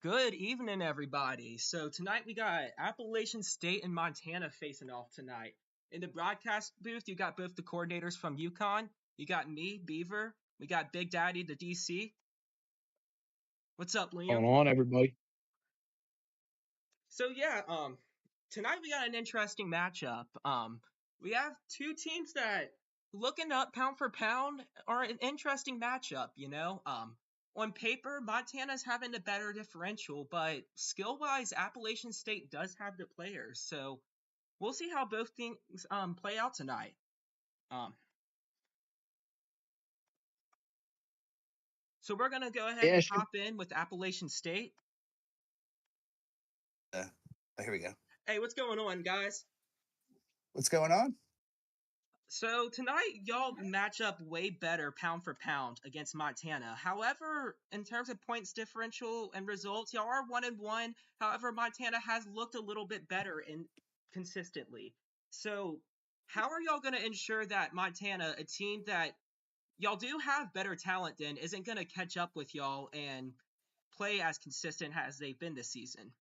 Good evening, everybody. So tonight we got Appalachian State and Montana facing off tonight. In the broadcast booth, you got both the coordinators from UConn. You got me, Beaver. We got Big Daddy, the DC. What's up, Liam? Going on, everybody? So yeah, tonight we got an interesting matchup. We have two teams that, looking up pound for pound, are an interesting matchup. On paper, Montana's having a better differential, but skill wise, Appalachian State does have the players. So we'll see how both things play out tonight. So we're gonna go ahead and hop in with Appalachian State. Here we go. Hey, what's going on, guys? What's going on? So tonight, y'all match up way better pound for pound against Montana. However, in terms of points differential and results, y'all are 1-1. However, Montana has looked a little bit better consistently. So how are y'all going to ensure that Montana, a team that y'all do have better talent than, isn't going to catch up with y'all and play as consistent as they've been this season?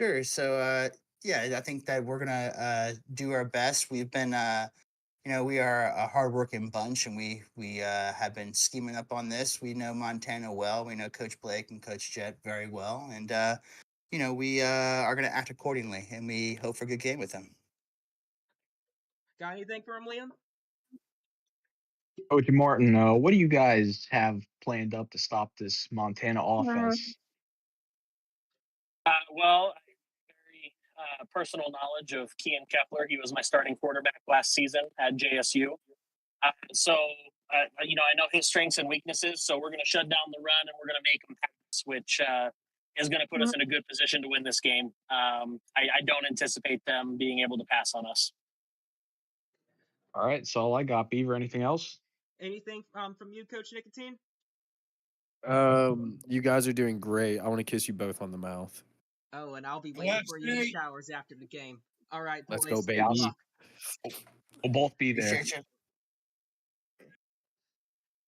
Sure. So, yeah, I think that we're gonna do our best. We've been We are a hardworking bunch, and we have been scheming up on this. We know Montana well. We know Coach Blake and Coach Jet very well, and we are going to act accordingly, and we hope for a good game with them. Got anything for him, Liam? Coach Martin, what do you guys have planned up to stop this Montana offense? Well, I have very personal knowledge of Kean Kepler. He was my starting quarterback last season at JSU. I know his strengths and weaknesses. So we're going to shut down the run and we're going to make him pass, which is going to put us in a good position to win this game. I don't anticipate them being able to pass on us. All right, that's all I got. Beaver, anything else? Anything from you, Coach Nicotine? You guys are doing great. I want to kiss you both on the mouth. Oh, and I'll be waiting for you in the showers after the game. All right, boys. Let's go, Good baby. luck. We'll both be there. Appreciate you.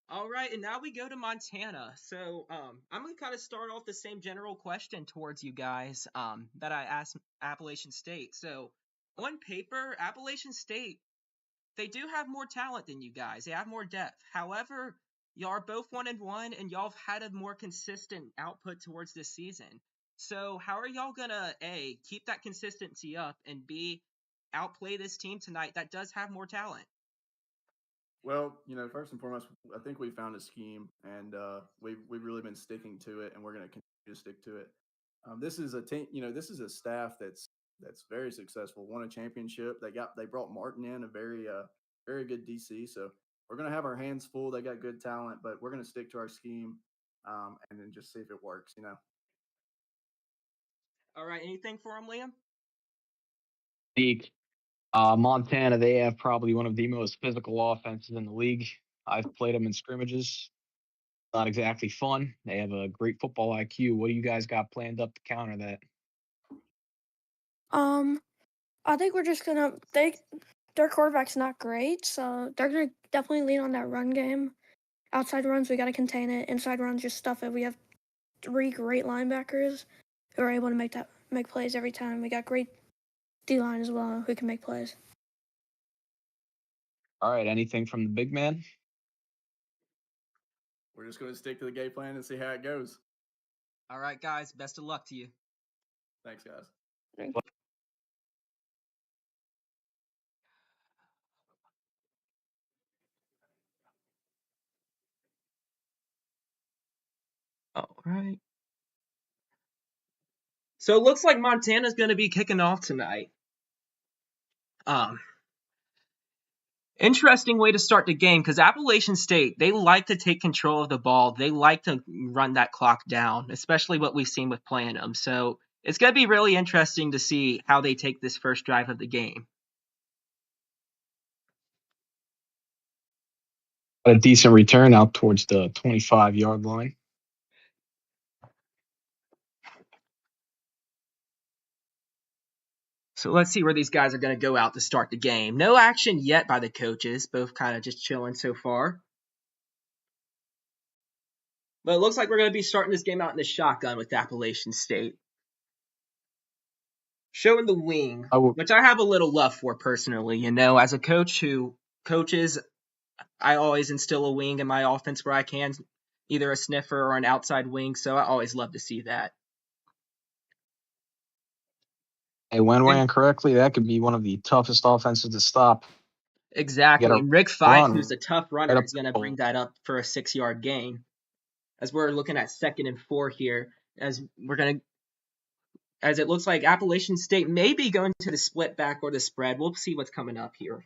All right, and now we go to Montana. So I'm going to kind of start off the same general question towards you guys that I asked Appalachian State. So on paper, Appalachian State, they do have more talent than you guys. They have more depth. However, y'all are both 1-1, and y'all have had a more consistent output towards this season. So how are y'all going to, A, keep that consistency up, and B, outplay this team tonight that does have more talent? Well, first and foremost, I think we found a scheme, and we've really been sticking to it, and we're going to continue to stick to it. This is a team, this is a staff that's very successful. Won a championship. They brought Martin in, a very very good DC. So we're going to have our hands full. They got good talent, but we're going to stick to our scheme, and then just see if it works. All right, anything for him, Liam? Montana, they have probably one of the most physical offenses in the league. I've played them in scrimmages. Not exactly fun. They have a great football IQ. What do you guys got planned up to counter that? I think we're just gonna their quarterback's not great, so they're gonna definitely lean on that run game. Outside runs, we gotta contain it. Inside runs, just stuff it. We have 3 great linebackers who are able to make plays every time. We got great D line as well who can make plays. All right, anything from the big man? We're just going to stick to the game plan and see how it goes. All right, guys, best of luck to you. Thanks, guys. Thank you. All right. So it looks like Montana's going to be kicking off tonight. Interesting way to start the game because Appalachian State, they like to take control of the ball. They like to run that clock down, especially what we've seen with playing them. So it's going to be really interesting to see how they take this first drive of the game. A decent return out towards the 25-yard line. So let's see where these guys are going to go out to start the game. No action yet by the coaches, both kind of just chilling so far. But it looks like we're going to be starting this game out in the shotgun with Appalachian State. Showing the wing, which I have a little love for personally. As a coach who coaches, I always instill a wing in my offense where I can, either a sniffer or an outside wing. So I always love to see that. Hey, when ran correctly, that could be one of the toughest offenses to stop. Exactly. And Rick Fife, who's a tough runner, is going to bring that up for a 6-yard gain. As we're looking at 2nd and 4 here, as it looks like Appalachian State may be going to the split back or the spread. We'll see what's coming up here.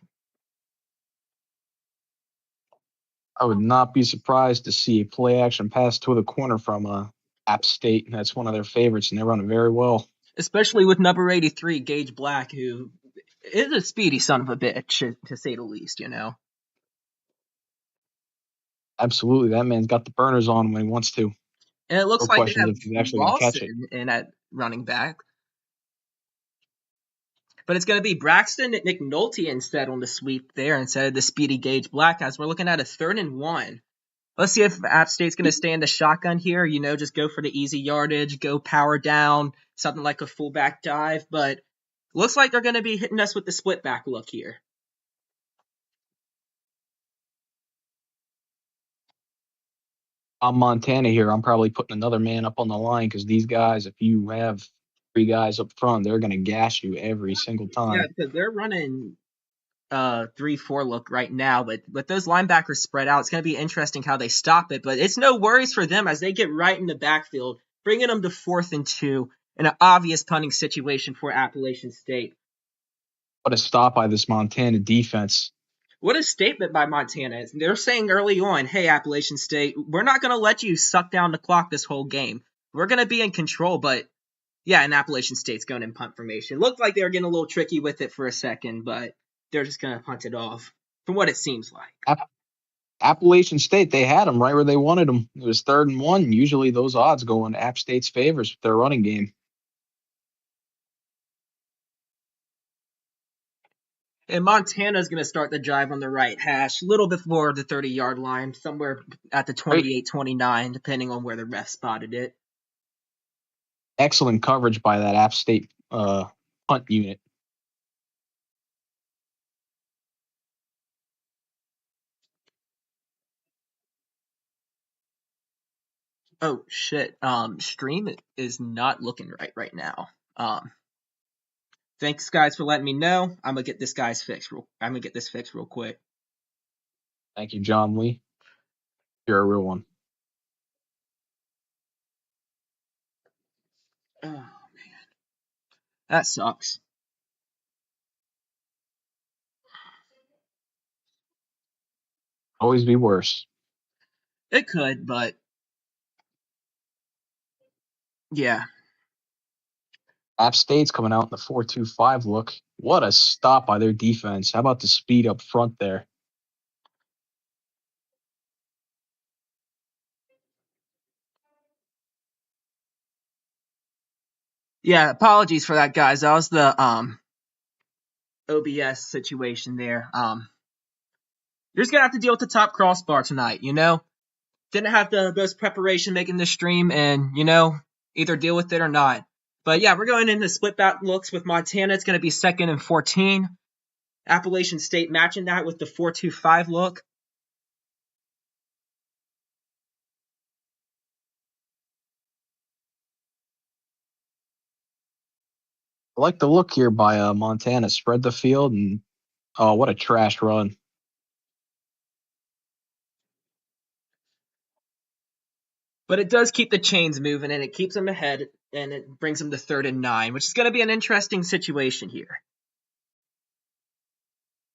I would not be surprised to see a play action pass to the corner from App State. That's one of their favorites, and they run it very well. Especially with number 83, Gage Black, who is a speedy son of a bitch, to say the least, Absolutely. That man's got the burners on when he wants to. And it looks No like they have if he's actually going to catch it. in at running back. But it's going to be Braxton McNulty instead on the sweep there instead of the speedy Gage Black, as we're looking at a 3rd and 1. Let's see if App State's going to stay in the shotgun here. Just go for the easy yardage, go power down, something like a fullback dive. But looks like they're going to be hitting us with the split back look here. I'm Montana here. I'm probably putting another man up on the line because these guys, if you have 3 guys up front, they're going to gas you every single Yeah, time. because they're running 3-4 look right now, but with those linebackers spread out, it's going to be interesting how they stop it. But it's no worries for them as they get right in the backfield, bringing them to 4th and 2 in an obvious punting situation for Appalachian State. What a stop by this Montana defense. What a statement by Montana. They're saying early on, hey, Appalachian State, we're not going to let you suck down the clock this whole game. We're going to be in control, but yeah, and Appalachian State's going in punt formation. Looked like they were getting a little tricky with it for a second, but they're just going to punt it off, from what it seems like. Appalachian State, they had them right where they wanted them. It was 3rd and 1. Usually those odds go in App State's favors with their running game. And Montana's going to start the drive on the right hash, a little before the 30-yard line, somewhere at the 28-29, depending on where the ref spotted it. Excellent coverage by that App State punt unit. Oh, shit. Stream is not looking right now. Thanks, guys, for letting me know. I'm going to get this fixed real quick. Thank you, John Lee. You're a real one. Oh, man. That sucks. Always be worse. It could, but yeah. App State's coming out in the 4-2-5 look. What a stop by their defense. How about the speed up front there? Yeah, apologies for that, guys. That was the OBS situation there. You're just going to have to deal with the top crossbar tonight, you know? Didn't have the most preparation making this stream, and, you know, either deal with it or not. But yeah, we're going into split back looks with Montana. It's going to be 2nd and 14. Appalachian State matching that with the 4-2-5 look. I like the look here by Montana. Spread the field, and oh, what a trash run. But it does keep the chains moving, and it keeps them ahead, and it brings them to 3rd and 9, which is going to be an interesting situation here.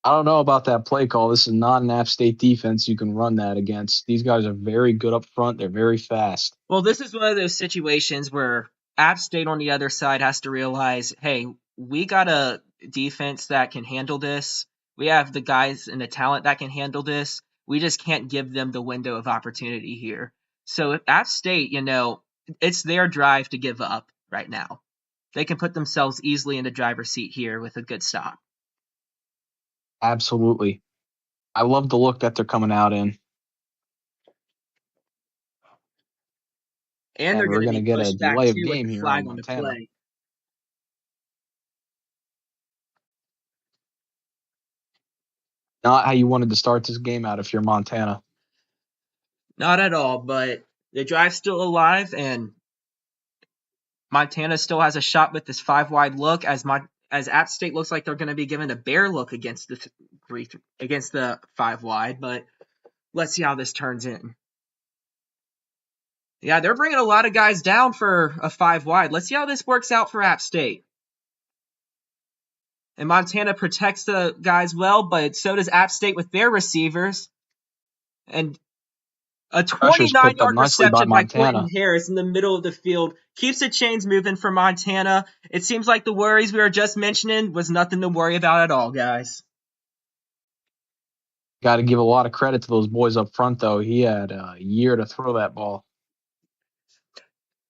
I don't know about that play call. This is not an App State defense you can run that against. These guys are very good up front. They're very fast. Well, this is one of those situations where App State on the other side has to realize, hey, we got a defense that can handle this. We have the guys and the talent that can handle this. We just can't give them the window of opportunity here. So if App State, you know, it's their drive to give up right now. They can put themselves easily in the driver's seat here with a good stop. Absolutely. I love the look that they're coming out in. And they're we're going to be get a pushed back delay of too with game the here flag on on the Montana. play. Not how you wanted to start this game out if you're Montana. Not at all, but the drive's still alive, and Montana still has a shot with this 5-wide look as App State looks like they're going to be given a bear look against the 5-wide, but let's see how this turns in. Yeah, they're bringing a lot of guys down for a 5-wide. Let's see how this works out for App State. And Montana protects the guys well, but so does App State with their receivers. And a 29-yard reception by Quentin Harris in the middle of the field keeps the chains moving for Montana. It seems like the worries we were just mentioning was nothing to worry about at all, guys. Got to give a lot of credit to those boys up front, though. He had a year to throw that ball.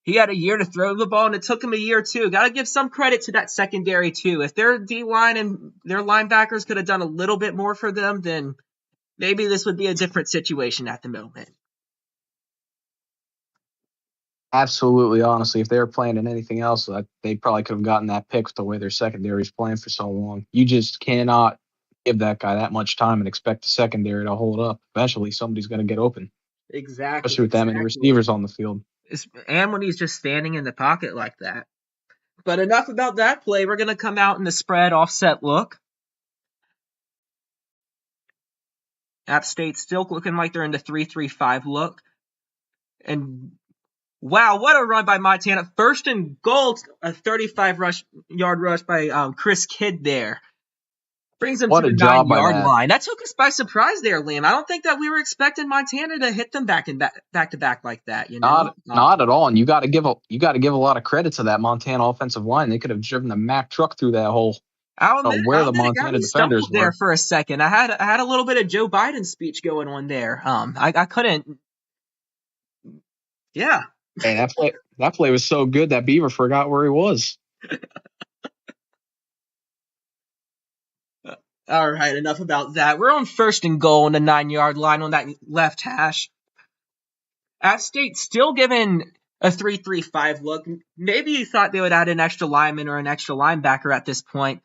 He had a year to throw the ball, and it took him a year, too. Got to give some credit to that secondary, too. If their D-line and their linebackers could have done a little bit more for them, then maybe this would be a different situation at the moment. Absolutely, honestly. If they were playing in anything else, they probably could have gotten that pick with the way their secondary is playing for so long. You just cannot give that guy that much time and expect the secondary to hold up. Eventually, somebody's going to get open. Exactly. especially with that many receivers on the field. And when he's just standing in the pocket like that. But enough about that play. We're going to come out in the spread offset look. App State still looking like they're in the 3-3-5 look. And wow, what a run by Montana. First and goal, a 35-yard rush by Chris Kidd there. Brings them What to a the job by 9-yard that. line. That took us by surprise there, Liam. I don't think that we were expecting Montana to hit them back to back like that. You know, Not at all. And you got to give a lot of credit to that Montana offensive line. They could have driven the Mack truck through that hole. I'll admit, Where the it got Montana me defenders stumbled there were. for a second. I had a little bit of Joe Biden speech going on there. I couldn't. Yeah. Hey, that play was so good that Beaver forgot where he was. All right, enough about that. We're on first and goal on the 9-yard line on that left hash. App State still given a 3-3-5 look. Maybe you thought they would add an extra lineman or an extra linebacker at this point.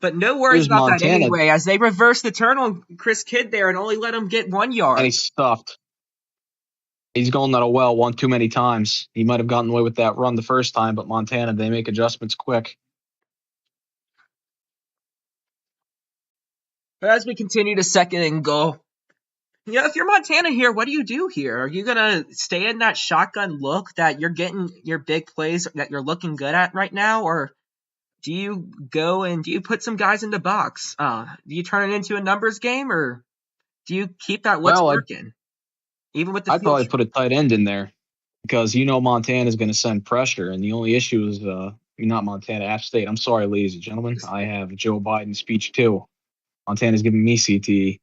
But no worries Here's about that Montana. anyway, as they reverse the turn on Chris Kidd there and only let him get 1 yard. And he's stuffed. He's going that well one too many times. He might have gotten away with that run the first time, but Montana, they make adjustments quick. But as we continue to second and goal, if you're Montana here, what do you do here? Are you going to stay in that shotgun look that you're getting your big plays that you're looking good at right now? Or do you go and do you put some guys in the box? Do you turn it into a numbers game, or do you keep that what's working? Even with the I'd probably put a tight end in there because Montana's going to send pressure. And the only issue is not Montana, App State. I'm sorry, ladies and gentlemen. I have Joe Biden speech too. Montana's giving me CTE.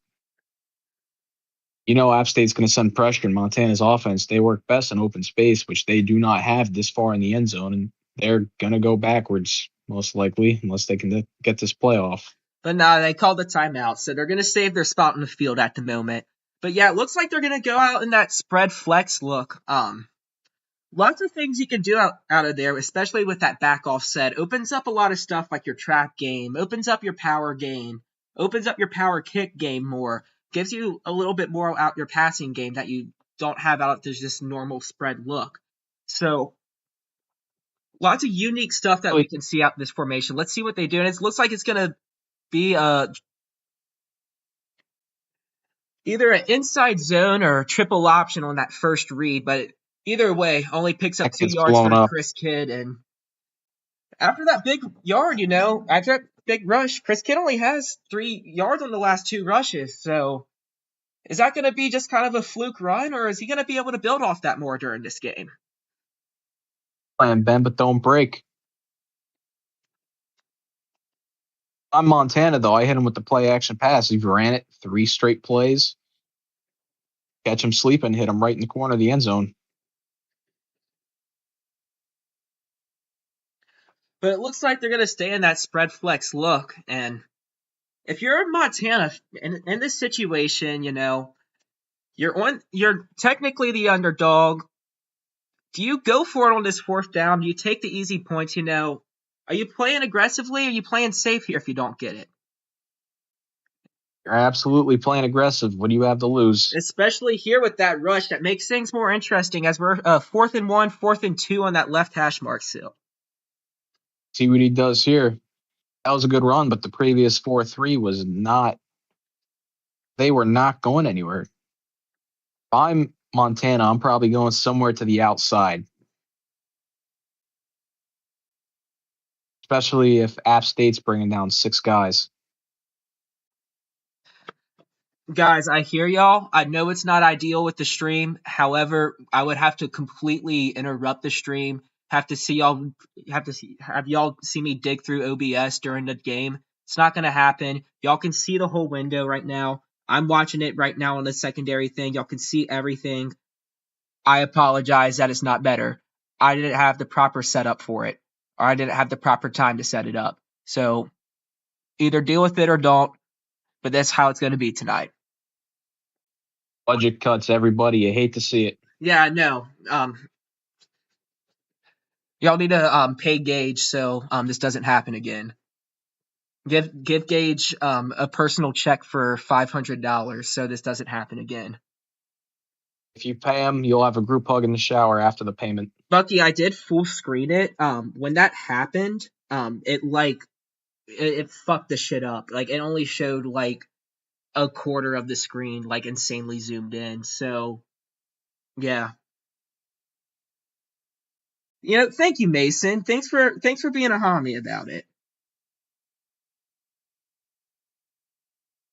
App State's going to send pressure in Montana's offense. They work best in open space, which they do not have this far in the end zone. And they're going to go backwards, most likely, unless they can get this playoff. But no, they called the timeout, so they're going to save their spot in the field at the moment. But yeah, it looks like they're going to go out in that spread flex look. Lots of things you can do out of there, especially with that back offset. Opens up a lot of stuff like your trap game, opens up your power game, opens up your power kick game more, gives you a little bit more out your passing game that you don't have out there's this normal spread look. So lots of unique stuff that we can see out in this formation. Let's see what they do. And it looks like it's going to be either an inside zone or a triple option on that first read, but either way, only picks up 2 yards for Chris Kidd. And after that big yard, after that big rush, Chris Kidd only has 3 yards on the last 2 rushes. So is that going to be just kind of a fluke run, or is he going to be able to build off that more during this game? Playing bend but don't break. I'm Montana, though. I hit him with the play action pass. He ran it 3 straight plays. Catch him sleeping, hit him right in the corner of the end zone. But it looks like they're going to stay in that spread flex look. And if you're Montana in this situation, you're technically the underdog. Do you go for it on this 4th down? Do you take the easy points? Are you playing aggressively? Or are you playing safe here if you don't get it? You're absolutely playing aggressive. What do you have to lose? Especially here with that rush that makes things more interesting as we're 4th and 1, 4th and 2 on that left hash mark still. See what he does here. That was a good run, but the previous 4-3 was not. They were not going anywhere. If I'm Montana, I'm probably going somewhere to the outside. Especially if App State's bringing down 6 guys. Guys, I hear y'all. I know it's not ideal with the stream. However, I would have to completely interrupt the stream. Have y'all see me dig through OBS during the game. It's not gonna happen. Y'all can see the whole window right now. I'm watching it right now on the secondary thing. Y'all can see everything. I apologize that it's not better. I didn't have the proper setup for it, or I didn't have the proper time to set it up. So either deal with it or don't. But that's how it's gonna be tonight. Budget cuts, everybody. You hate to see it. Yeah, I know. Y'all need to pay Gage so this doesn't happen again. Give Gage a personal check for $500 so this doesn't happen again. If you pay them, you'll have a group hug in the shower after the payment. Bucky, I did full screen it. When that happened, it fucked the shit up. Like, it only showed like a quarter of the screen, like insanely zoomed in. So, yeah. Thank you, Mason. Thanks for being a homie about it.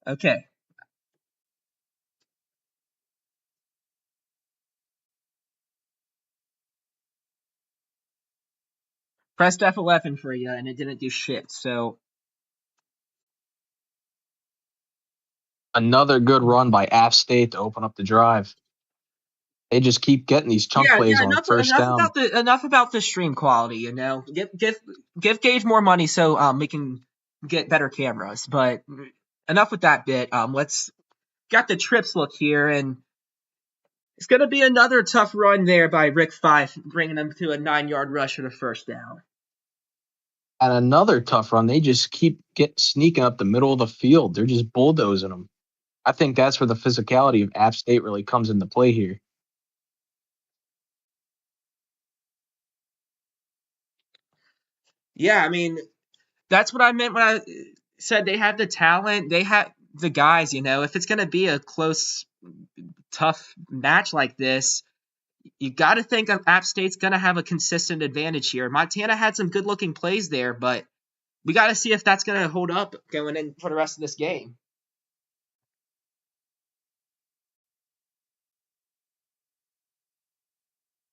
Okay. Pressed F11 for you, and it didn't do shit. So Another good run by App State to open up the drive. They just keep getting these chunk plays on first down. Enough about the stream quality. Give Gage more money so we can get better cameras. But enough with that bit. Let's got the trips look here, and it's gonna be another tough run there by Rick Fife, bringing them to a 9-yard rush for the first down. And another tough run. They just keep sneaking up the middle of the field. They're just bulldozing them. I think that's where the physicality of App State really comes into play here. Yeah, I mean, that's what I meant when I said they have the talent. They have the guys, if it's going to be a close, tough match like this, you got to think App State's going to have a consistent advantage here. Montana had some good-looking plays there, but we got to see if that's going to hold up going in for the rest of this game.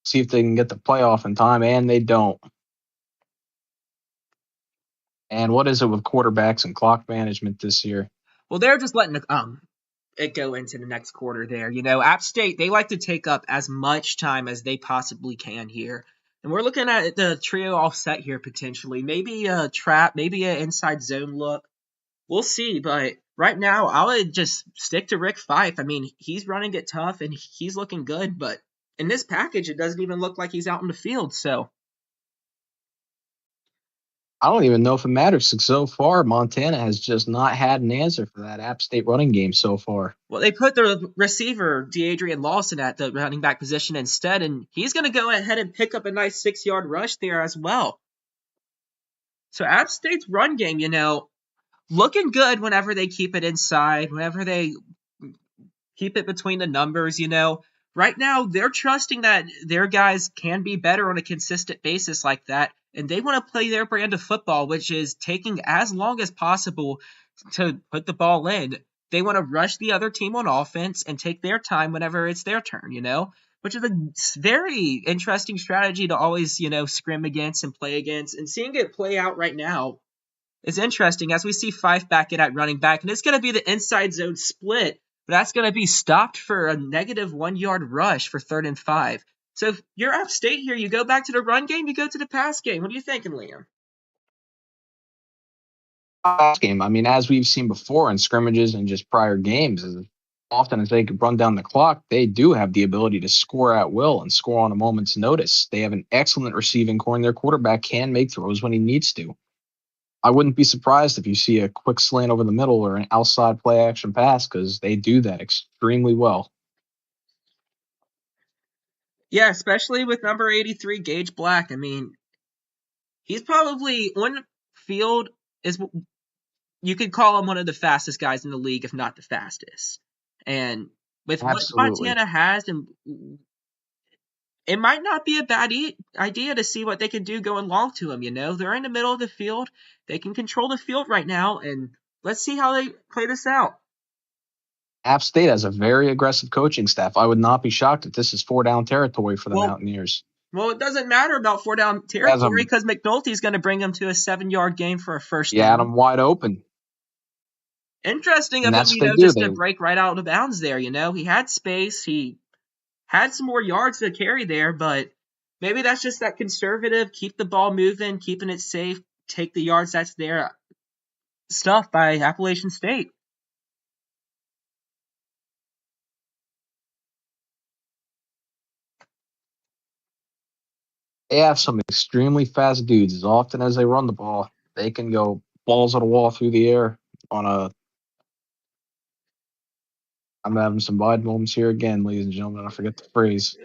See if they can get the playoff in time, and they don't. And what is it with quarterbacks and clock management this year? Well, they're just letting it go into the next quarter there. App State, they like to take up as much time as they possibly can here. And we're looking at the trio all set here potentially. Maybe a trap, maybe an inside zone look. We'll see, but right now, I would just stick to Rick Fife. I mean, he's running it tough and he's looking good, but in this package, it doesn't even look like he's out in the field, so. I don't even know if it matters, because so far, Montana has just not had an answer for that App State running game so far. Well, they put the receiver, DeAdrian Lawson, at the running back position instead, and he's going to go ahead and pick up a nice 6-yard rush there as well. So App State's run game, looking good whenever they keep it inside, whenever they keep it between the numbers, Right now, they're trusting that their guys can be better on a consistent basis like that, and they want to play their brand of football, which is taking as long as possible to put the ball in. They want to rush the other team on offense and take their time whenever it's their turn, which is a very interesting strategy to always, scrim against and play against. And seeing it play out right now is interesting as we see Fife back in at running back, and it's going to be the inside zone split. But that's going to be stopped for a negative 1-yard rush for 3rd and 5. So if you're App State here, you go back to the run game, you go to the pass game. What are you thinking, Liam? Pass game. I mean, as we've seen before in scrimmages and just prior games, as often as they could run down the clock, they do have the ability to score at will and score on a moment's notice. They have an excellent receiving core, and their quarterback can make throws when he needs to. I wouldn't be surprised if you see a quick slant over the middle or an outside play action pass, because they do that extremely well. Yeah, especially with number 83, Gage Black. I mean, he's probably on field you could call him one of the fastest guys in the league, if not the fastest. And with Absolutely. what Montana has, and it might not be a bad idea to see what they can do going long to him, They're in the middle of the field. They can control the field right now, and let's see how they play this out. App State has a very aggressive coaching staff. I would not be shocked if this is 4-down territory for the Mountaineers. Well, it doesn't matter about 4-down territory because McNulty's going to bring them to a 7-yard gain for a first down. Yeah, and I'm wide open. Interesting of him, just to break right out of bounds there, He had space. He had some more yards to carry there, but maybe that's just that conservative, keep the ball moving, keeping it safe, take the yards that's there stuff by Appalachian State. They have some extremely fast dudes. As often as they run the ball, they can go balls on the wall through the air on a I'm having some bad moments here again, ladies and gentlemen. I forget the phrase.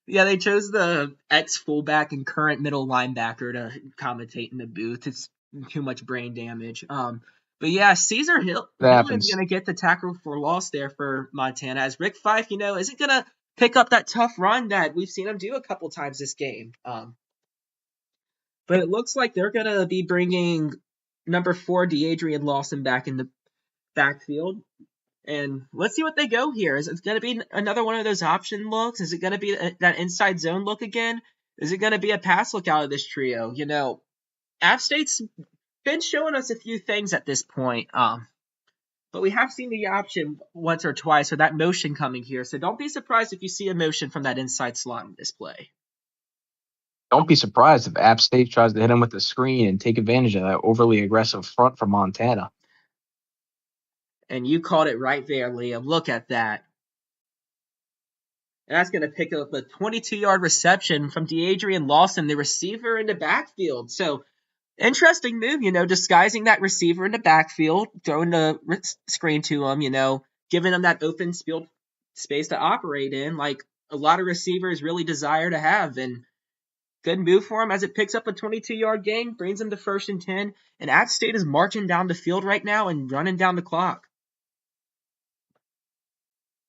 Yeah, they chose the ex fullback and current middle linebacker to commentate in the booth. It's too much brain damage. But yeah, Caesar It Hillian's happens. gonna get the tackle for loss there for Montana, as Rick Fife, isn't gonna pick up that tough run that we've seen him do a couple times this game. But it looks like they're gonna be bringing number 4 DeAdrian Lawson back in the backfield. And let's see what they go here. Is it going to be another one of those option looks? Is it going to be that inside zone look again? Is it going to be a pass look out of this trio? App State's been showing us a few things at this point. But we have seen the option once or twice for that motion coming here. So don't be surprised if you see a motion from that inside slot in this play. Don't be surprised if App State tries to hit him with the screen and take advantage of that overly aggressive front from Montana. And you called it right there, Liam. Look at that. And that's going to pick up a 22-yard reception from DeAdrian Lawson, the receiver in the backfield. So, interesting move, disguising that receiver in the backfield, throwing the screen to him, giving him that open space to operate in, like a lot of receivers really desire to have. And good move for him as it picks up a 22-yard gain, brings him to 1st and 10. And App State is marching down the field right now and running down the clock.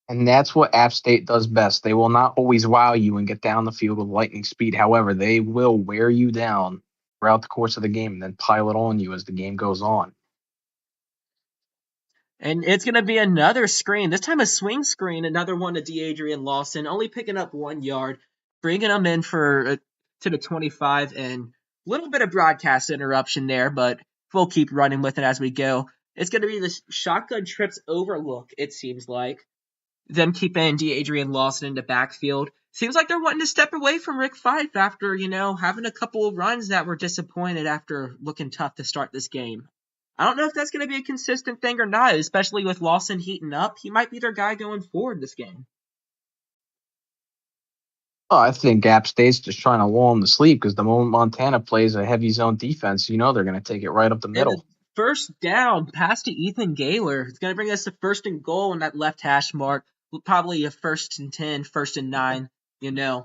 And that's what App State does best. They will not always wow you and get down the field with lightning speed. However, they will wear you down throughout the course of the game and then pile it on you as the game goes on. And it's going to be another screen, this time a swing screen, another one to DeAdrian Lawson, only picking up 1 yard, bringing him in to the 25, and a little bit of broadcast interruption there, but we'll keep running with it as we go. It's going to be this shotgun trips overlook, it seems like. Them keeping DeAdrian Lawson in the backfield. Seems like they're wanting to step away from Rick Fife after, having a couple of runs that were disappointed after looking tough to start this game. I don't know if that's going to be a consistent thing or not, especially with Lawson heating up. He might be their guy going forward this game. Oh, I think App State's just trying to lull him to sleep because the moment Montana plays a heavy zone defense, they're going to take it right up the And middle. the first down pass to Ethan Gaylor. It's going to bring us to 1st and goal on that left hash mark. Probably a 1st and 10, 1st and 9, And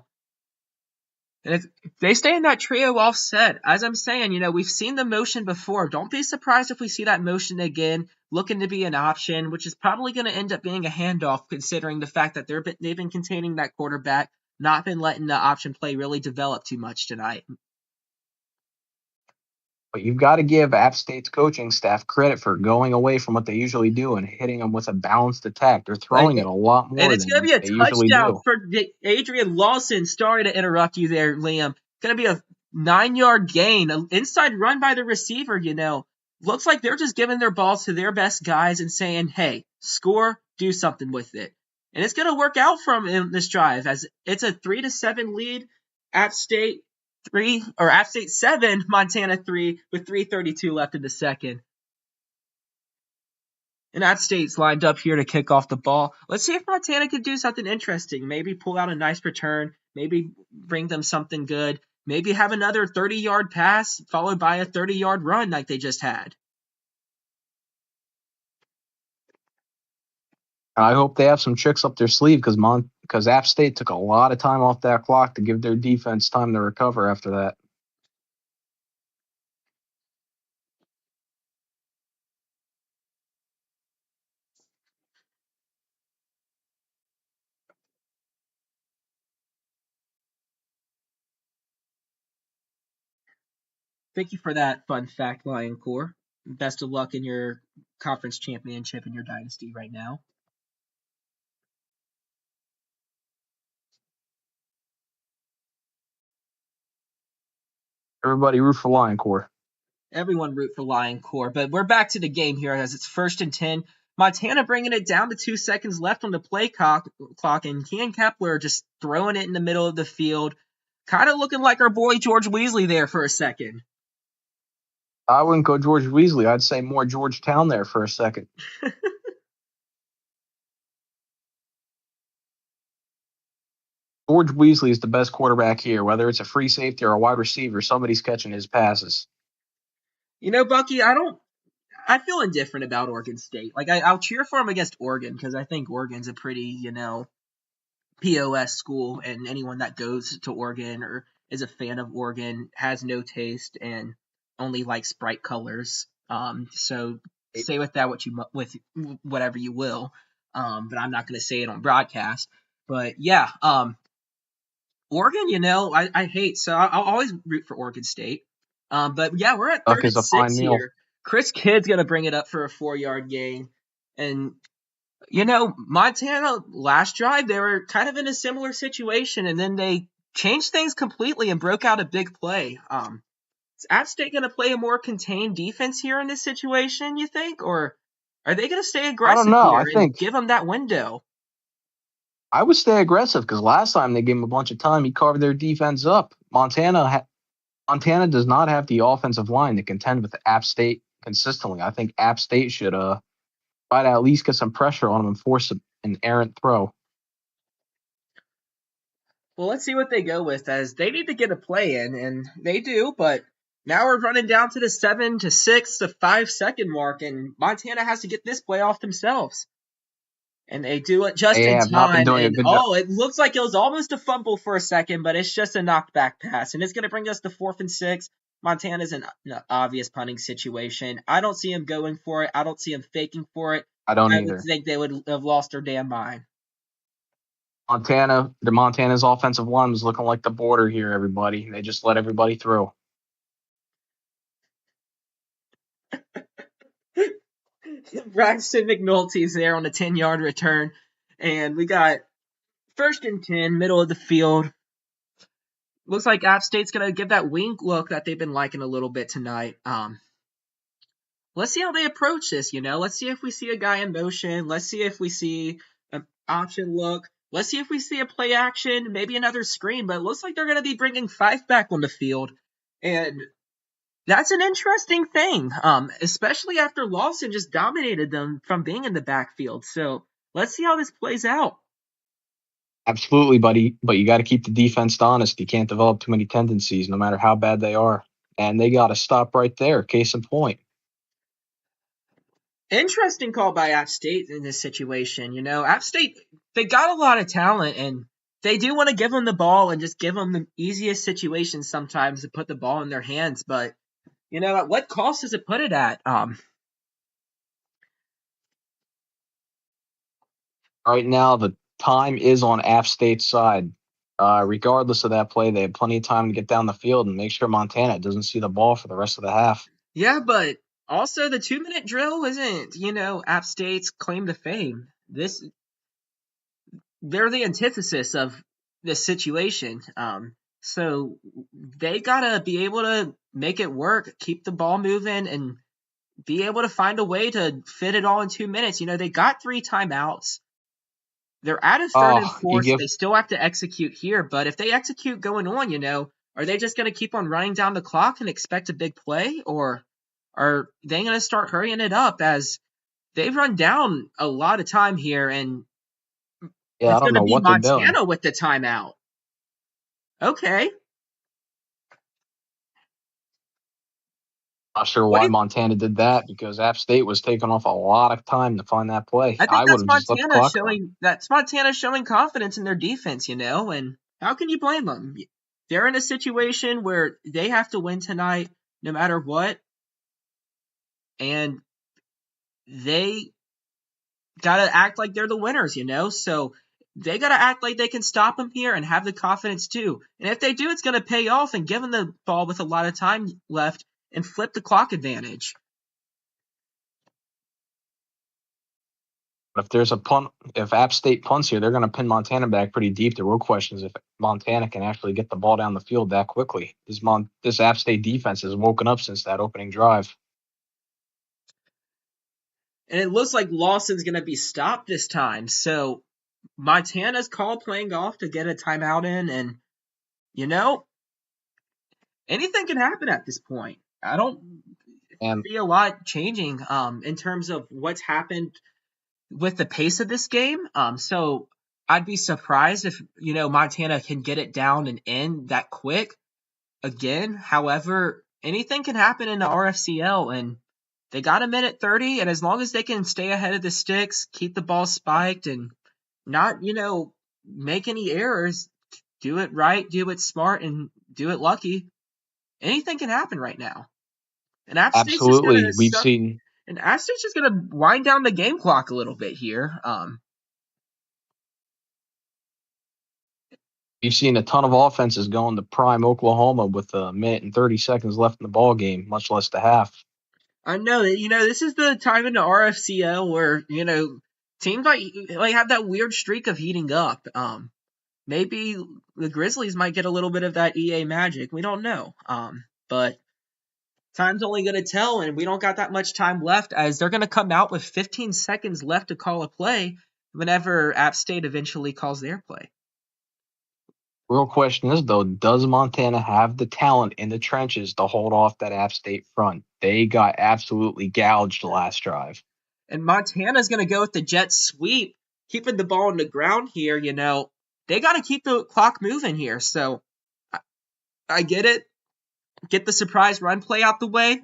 if they stay in that trio offset, as I'm saying, we've seen the motion before. Don't be surprised if we see that motion again, looking to be an option, which is probably going to end up being a handoff, considering the fact that they've been containing that quarterback, not been letting the option play really develop too much tonight. But you've got to give App State's coaching staff credit for going away from what they usually do and hitting them with a balanced attack. They're throwing it a lot And more it's going to than be they a usually touchdown do. for Adrian Lawson. Sorry to interrupt you there, Liam. Going to be a 9-yard gain, an inside run by the receiver, Looks like they're just giving their balls to their best guys and saying, hey, score, do something with it. And it's going to work out for them in this drive as it's a 3-7 lead. App State 7, Montana 3 with 3:32 left in the second. And App State's lined up here to kick off the ball. Let's see if Montana can do something interesting. Maybe pull out a nice return. Maybe bring them something good. Maybe have another 30-yard pass followed by a 30-yard run like they just had. I hope they have some tricks up their sleeve because App State took a lot of time off that clock to give their defense time to recover after that. Thank you for that fun fact, Lion Core. Best of luck in your conference championship in your dynasty right now. Everybody root for Lion Core. Everyone root for Lion Core. But we're back to the game here as it's 1st and 10. Montana bringing it down to 2 seconds left on the play clock, and Ken Kepler just throwing it in the middle of the field. Kind of looking like our boy George Weasley there for a second. I wouldn't go George Weasley. I'd say more Georgetown there for a second. George Weasley is the best quarterback here. Whether it's a free safety or a wide receiver, somebody's catching his passes. Bucky, I I feel indifferent about Oregon State. Like I'll cheer for them against Oregon because I think Oregon's a pretty POS school, and anyone that goes to Oregon or is a fan of Oregon has no taste and only likes bright colors. So say with that with whatever you will. But I'm not going to say it on broadcast. But yeah, Oregon, I hate, so I'll always root for Oregon State. But yeah, we're at Duck third is and a fine 6 meal. here. Chris Kidd's gonna bring it up for a 4-yard gain, and Montana last drive they were kind of in a similar situation, and then they changed things completely and broke out a big play. Is App State gonna play a more contained defense here in this situation? You think, or are they gonna stay I don't aggressive know. I here and think give them that window? I would stay aggressive because last time they gave him a bunch of time, he carved their defense up. Montana does not have the offensive line to contend with App State consistently. I think App State should try to at least get some pressure on them and force an errant throw. Well, let's see what they go with, as they need to get a play in, and they do, but now we're running down to the 7 to 6 to 5 second mark, and Montana has to get this play off themselves. And they do it just They in have not been time, doing a and good job. it looks like it was almost a fumble for a second, but it's just a knocked back pass, and it's going to bring us to 4th and 6. Montana's in an obvious punting situation. I don't see him going for it. I don't see him faking for it. I don't I would either. think they would have lost their damn mind. Montana's offensive line was looking like the border here, everybody. They just let everybody through. Braxton McNulty's there on a 10-yard return, and we got 1st and 10, middle of the field. Looks like App State's going to give that wing look that they've been liking a little bit tonight. Let's see how they approach this, Let's see if we see a guy in motion. Let's see if we see an option look. Let's see if we see a play action, maybe another screen. But it looks like they're going to be bringing 5 back on the field. And that's an interesting thing, especially after Lawson just dominated them from being in the backfield. So let's see how this plays out. Absolutely, buddy. But you got to keep the defense honest. You can't develop too many tendencies, no matter how bad they are. And they got to stop right there. Case in point. Interesting call by App State in this situation. App State, they got a lot of talent, and they do want to give them the ball and just give them the easiest situations sometimes to put the ball in their hands. But, at what cost does it put it at? Right now, the time is on App State's side. Regardless of that play, they have plenty of time to get down the field and make sure Montana doesn't see the ball for the rest of the half. Yeah, but also the 2-minute drill isn't, App State's claim to fame. They're the antithesis of this situation. So they gotta be able to make it work, keep the ball moving, and be able to find a way to fit it all in 2 minutes. They got 3 timeouts. They're at a 3rd and 4, so they still have to execute here. But if they execute going on, are they just going to keep on running down the clock and expect a big play? Or are they going to start hurrying it up, as they've run down a lot of time here, and it's going to be Montana with the timeout. Okay. Not sure why Montana did that, because App State was taking off a lot of time to find that play. I think would have just let the clock run. That's Montana showing confidence in their defense, and how can you blame them? They're in a situation where they have to win tonight no matter what, and they got to act like they're the winners, so they got to act like they can stop them here and have the confidence too. And if they do, it's going to pay off and give them the ball with a lot of time left and flip the clock advantage. But if there's a punt, if App State punts here, they're going to pin Montana back pretty deep. The real question is if Montana can actually get the ball down the field that quickly. This App State defense has woken up since that opening drive. And it looks like Lawson's going to be stopped this time. So Montana's call playing off to get a timeout in, and anything can happen at this point. I don't see a lot changing in terms of what's happened with the pace of this game. So I'd be surprised if Montana can get it down and in that quick again. However, anything can happen in the RFCL, and They got a minute 30, and as long as they can stay ahead of the sticks, keep the ball spiked, and not, make any errors, do it right, do it smart, and do it lucky, anything can happen right now. And App State's just Absolutely. gonna wind down the game clock a little bit here. We've seen a ton of offenses going to prime Oklahoma with a minute and 30 seconds left in the ball game, much less the half. I know that this is the time in the RFCL where teams like have that weird streak of heating up. Maybe the Grizzlies might get a little bit of that EA magic. We don't know. But time's only gonna tell, and we don't got that much time left, as they're gonna come out with 15 seconds left to call a play whenever App State eventually calls their play. Real question is, though, does Montana have the talent in the trenches to hold off that App State front? They got absolutely gouged last drive. And Montana's going to go with the jet sweep, keeping the ball on the ground here. They got to keep the clock moving here. So I get it. Get the surprise run play out the way.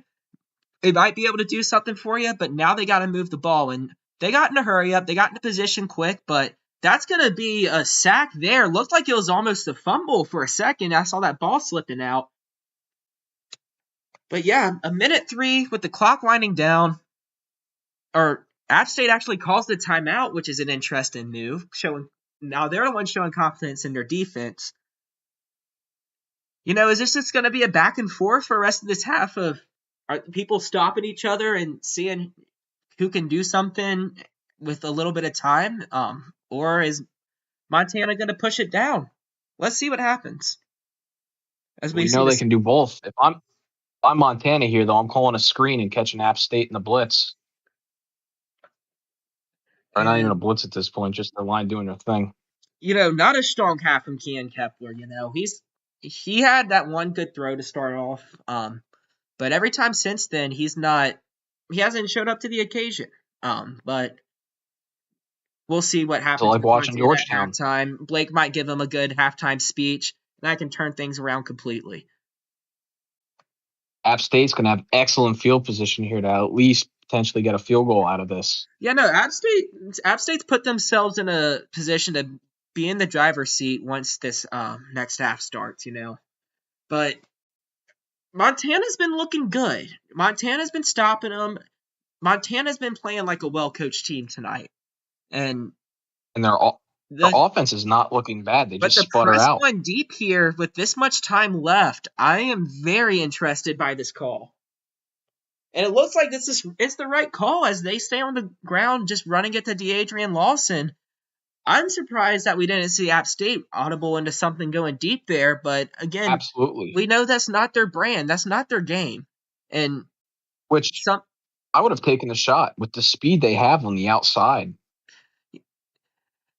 They might be able to do something for you, but now they got to move the ball. And they got in a hurry up. They got into position quick, but that's going to be a sack there. Looked like it was almost a fumble for a second. I saw that ball slipping out. But yeah, a minute 3 with the clock winding down. Or App State actually calls the timeout, which is an interesting move. Now they're the ones showing confidence in their defense. Is this just going to be a back and forth for the rest of this half of people stopping each other and seeing who can do something with a little bit of time? Or is Montana going to push it down? Let's see what happens. We know they can do both. If I'm Montana here, though, I'm calling a screen and catching App State in the blitz. Or not even a blitz at this point, just the line doing their thing. Not a strong half from Kean Kepler. He had that one good throw to start off. But every time since then, he hasn't showed up to the occasion. But we'll see what happens. So like watching Georgetown. At halftime. Blake might give him a good halftime speech, and that can turn things around completely. App State's going to have excellent field position here to at least potentially get a field goal out of this. Yeah, no, App State's put themselves in a position to be in the driver's seat once this next half starts, But Montana's been looking good. Montana's been stopping them. Montana's been playing like a well-coached team tonight. And their offense is not looking bad. They just sputter out. But the press going deep here with this much time left, I am very interested by this call. And it looks like it's the right call as they stay on the ground just running it to DeAdrian Lawson. I'm surprised that we didn't see App State audible into something going deep there, but again, absolutely, we know that's not their brand. That's not their game. And I would have taken the shot with the speed they have on the outside.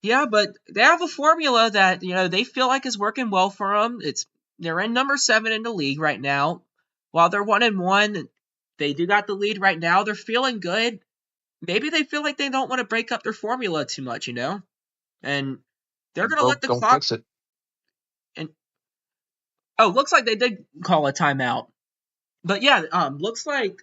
Yeah, but they have a formula that, they feel like is working well for them. They're in number 7 in the league right now. While they're 1-1, they do got the lead right now. They're feeling good. Maybe they feel like they don't want to break up their formula too much, And they're going to let the clock fix it. And looks like they did call a timeout. But yeah, looks like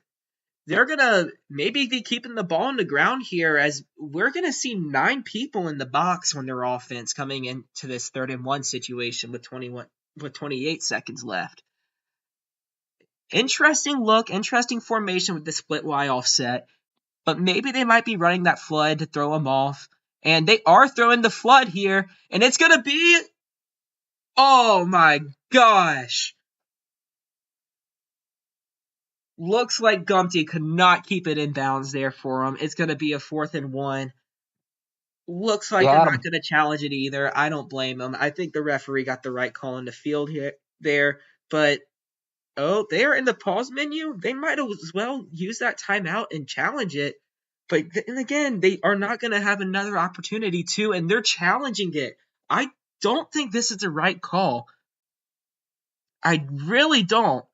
they're going to maybe be keeping the ball on the ground here, as we're going to see 9 people in the box on their offense coming into this 3rd-and-1 situation with 28 seconds left. Interesting look, interesting formation with the split Y offset, but maybe they might be running that flood to throw them off. And they are throwing the flood here, and it's going to be, oh my gosh. Looks like Gumpty could not keep it in bounds there for him. It's going to be a 4th-and-1. Looks like they're not going to challenge it either. I don't blame them. I think the referee got the right call in the field there. But, they're in the pause menu. They might as well use that timeout and challenge it. But then again, they are not going to have another opportunity to, and they're challenging it. I don't think this is the right call. I really don't.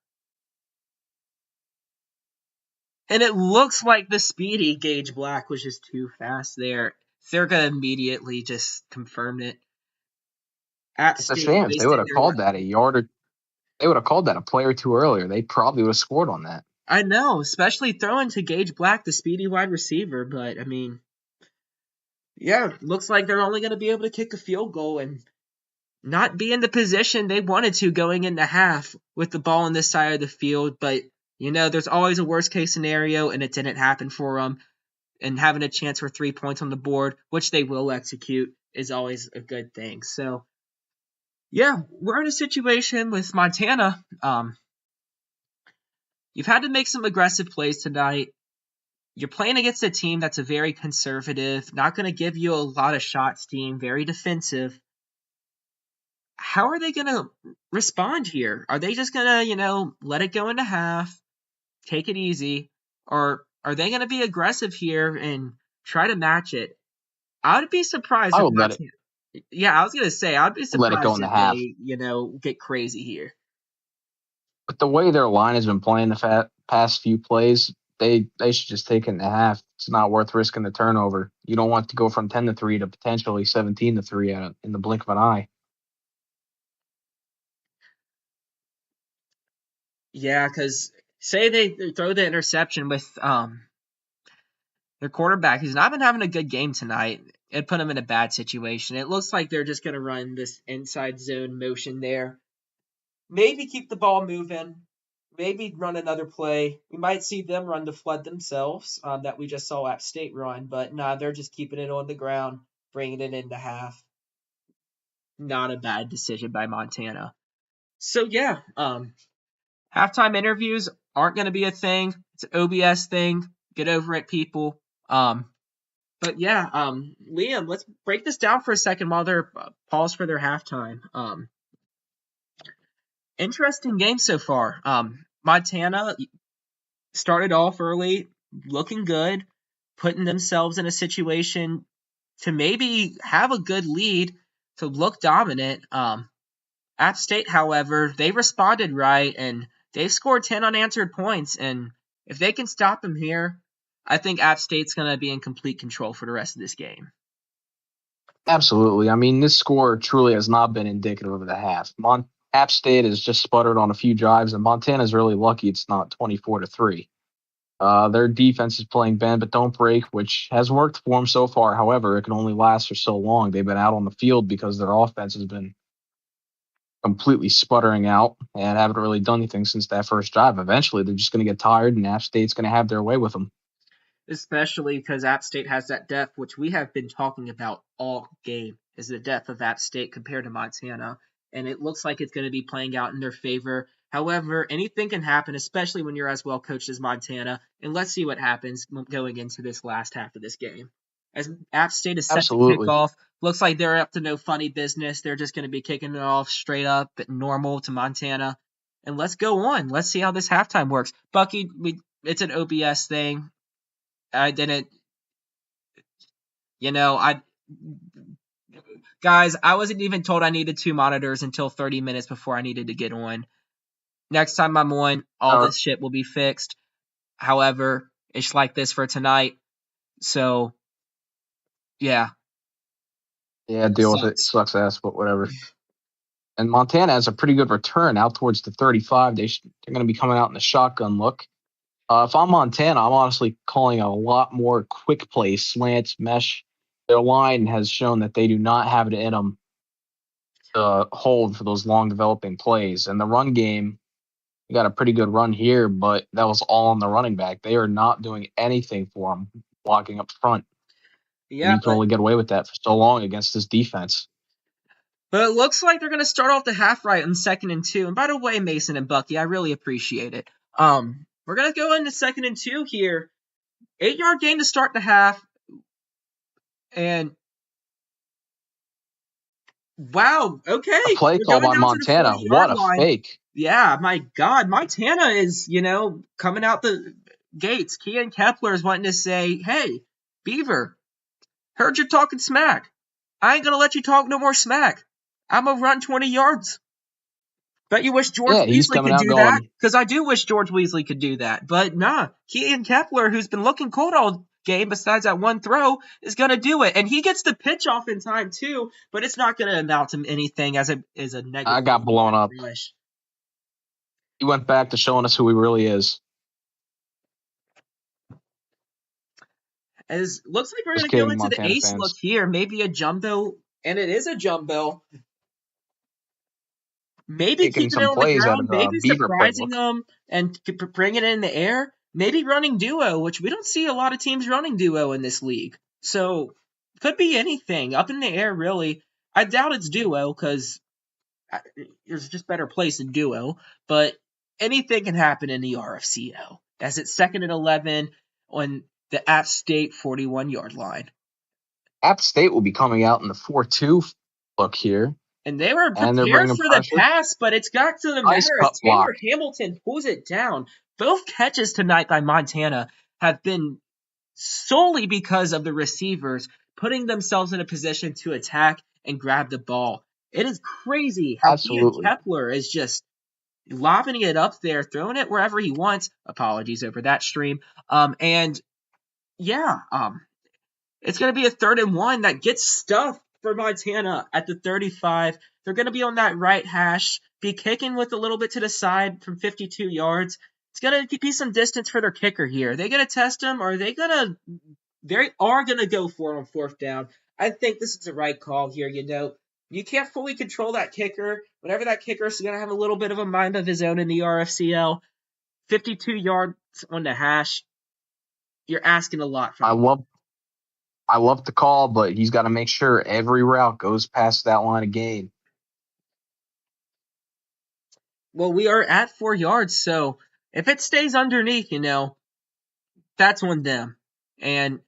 And it looks like the speedy Gage Black was just too fast there. They're going to immediately just confirm it. It's a chance. They would have called that a yard or they would have called that a play or two earlier. They probably would have scored on that. I know, especially throwing to Gage Black, the speedy wide receiver. But I mean, yeah, looks like they're only going to be able to kick a field goal and not be in the position they wanted to going into half with the ball on this side of the field. But there's always a worst case scenario, and it didn't happen for them. And having a chance for 3 points on the board, which they will execute, is always a good thing. So, yeah, we're in a situation with Montana. You've had to make some aggressive plays tonight. You're playing against a team that's a very conservative, not going to give you a lot of shots team, very defensive. How are they going to respond here? Are they just going to, let it go into half, take it easy, or are they going to be aggressive here and try to match it? I would be surprised I if would let it Montana. Yeah, I was gonna say I'd be go surprised in the if half. they, get crazy here. But the way their line has been playing the past few plays, they should just take it in the half. It's not worth risking the turnover. You don't want to go from 10-3 to potentially 17-3 in the blink of an eye. Yeah, because say they throw the interception with their quarterback, who's not been having a good game tonight. It put them in a bad situation. It looks like they're just gonna run this inside zone motion there. Maybe keep the ball moving. Maybe run another play. We might see them run to flood themselves that we just saw App State run, but nah, they're just keeping it on the ground, bringing it into half. Not a bad decision by Montana. So yeah, halftime interviews aren't going to be a thing. It's an OBS thing. Get over it, people. But yeah, Liam, let's break this down for a second while they're pause for their halftime. Interesting game so far. Montana started off early, looking good, putting themselves in a situation to maybe have a good lead, to look dominant. App State, however, they responded right, and they've scored 10 unanswered points. And if they can stop them here, I think App State's going to be in complete control for the rest of this game. Absolutely. I mean, this score truly has not been indicative of the half. App State has just sputtered on a few drives, and Montana's really lucky it's not 24-3. Their defense is playing bend but don't break, which has worked for them so far. However, it can only last for so long. They've been out on the field because their offense has been completely sputtering out and haven't really done anything since that first drive. Eventually, they're just going to get tired, and App State's going to have their way with them. Especially because App State has that depth, which we have been talking about all game, is the depth of App State compared to Montana. And it looks like it's going to be playing out in their favor. However, anything can happen, especially when you're as well coached as Montana. And let's see what happens going into this last half of this game. As App State is set to kick Absolutely. off, looks like they're up to no funny business. They're just going to be kicking it off straight up at normal to Montana. And let's go on. Let's see how this halftime works. Bucky, it's an OBS thing. I didn't, guys, I wasn't even told I needed 2 monitors until 30 minutes before I needed to get on. Next time I'm on, all this shit will be fixed. However, it's like this for tonight. So, yeah. Yeah, deal with it. Sucks ass, but whatever. And Montana has a pretty good return out towards the 35. They're going to be coming out in the shotgun look. If I'm Montana, I'm honestly calling a lot more quick plays, slants, mesh. Their line has shown that they do not have it in them to hold for those long developing plays. And the run game, we got a pretty good run here, but that was all on the running back. They are not doing anything for them blocking up front. Yeah, and you can only get away with that for so long against this defense. But it looks like they're going to start off the half right on 2nd and 2. And by the way, Mason and Bucky, I really appreciate it. We're going to go into 2nd and 2 here. 8-yard gain to start the half. And wow, okay. A play call by Montana. What a fake. Yeah, my God. Montana is, coming out the gates. Kean Kepler is wanting to say, hey, Beaver, heard you talking smack. I ain't going to let you talk no more smack. I'm going to run 20 yards. Bet you wish George Weasley could do that, because I do wish George Weasley could do that. But nah, Kean Kepler, who's been looking cold all game besides that one throw, is going to do it. And he gets the pitch off in time too, but it's not going to amount to anything as a negative. I got blown up. He went back to showing us who he really is. As looks like we're Just going to go kidding, into the Montana ace look fans. here. Maybe a jumbo, and it is a jumbo. Maybe Taking keeping it some on the plays out ground, of the maybe Beaver surprising playbook. them and bringing it in the air. Maybe running duo, which we don't see a lot of teams running duo in this league. So could be anything up in the air, really. I doubt it's duo because there's just better plays than duo, but anything can happen in the RFCL as it's 2nd and 11 on the App State 41-yard line. App State will be coming out in the 4-2 look here. And they were And they're prepared bringing for the pressure. pass, but it's got to the Nice matter as cut block. Taylor Hamilton pulls it down. Both catches tonight by Montana have been solely because of the receivers putting themselves in a position to attack and grab the ball. It is crazy how Ian Absolutely. Kepler is just lobbing it up there, throwing it wherever he wants. Apologies over that stream. And yeah, it's going to be a 3rd and 1 that gets stuffed for Montana at the 35. They're going to be on that right hash, be kicking with a little bit to the side from 52 yards. It's going to be some distance for their kicker here. Are they going to test him, or are they going to? They are going to go for it on 4th down. I think this is the right call here. You can't fully control that kicker. Whenever that kicker is going to have a little bit of a mind of his own in the RFCL, 52 yards on the hash. You're asking a lot from him. I love the call, but he's got to make sure every route goes past that line of gain. Well, we are at 4 yards, so if it stays underneath, that's on them. And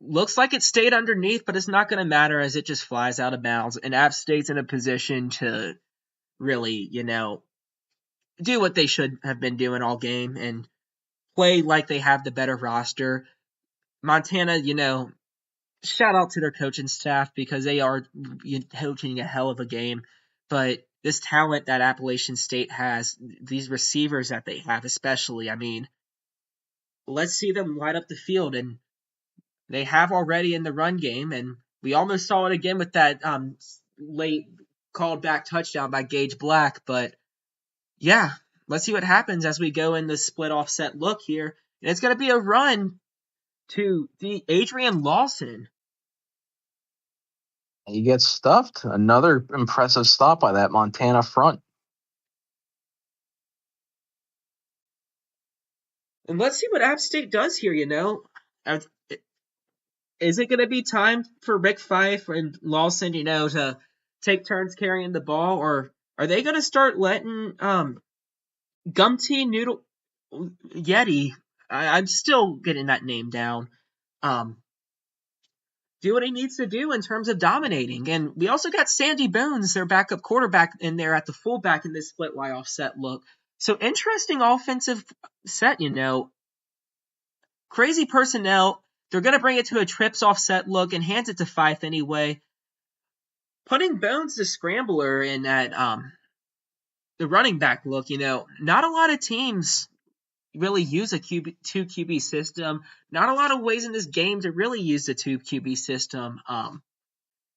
looks like it stayed underneath, but it's not going to matter as it just flies out of bounds. And App State's in a position to really, do what they should have been doing all game and play like they have the better roster. Montana, shout out to their coaching staff because they are coaching a hell of a game. But this talent that Appalachian State has, these receivers that they have, especially, let's see them light up the field. And they have already in the run game. And we almost saw it again with that late called back touchdown by Gage Black. But yeah, let's see what happens as we go in the split offset look here. And it's going to be a run to the Adrian Lawson. He gets stuffed. Another impressive stop by that Montana front. And let's see what App State does here, Is it going to be time for Rick Fife and Lawson, to take turns carrying the ball? Or are they going to start letting Gumty Noodle Yeti, I'm still getting that name down, do what he needs to do in terms of dominating? And we also got Sandy Bones, their backup quarterback, in there at the fullback in this split Y offset look. So interesting offensive set, Crazy personnel. They're going to bring it to a trips offset look and hands it to Fife anyway. Putting Bones the scrambler in that the running back look, not a lot of teams really use a two QB system. Not a lot of ways in this game to really use the 2 QB system.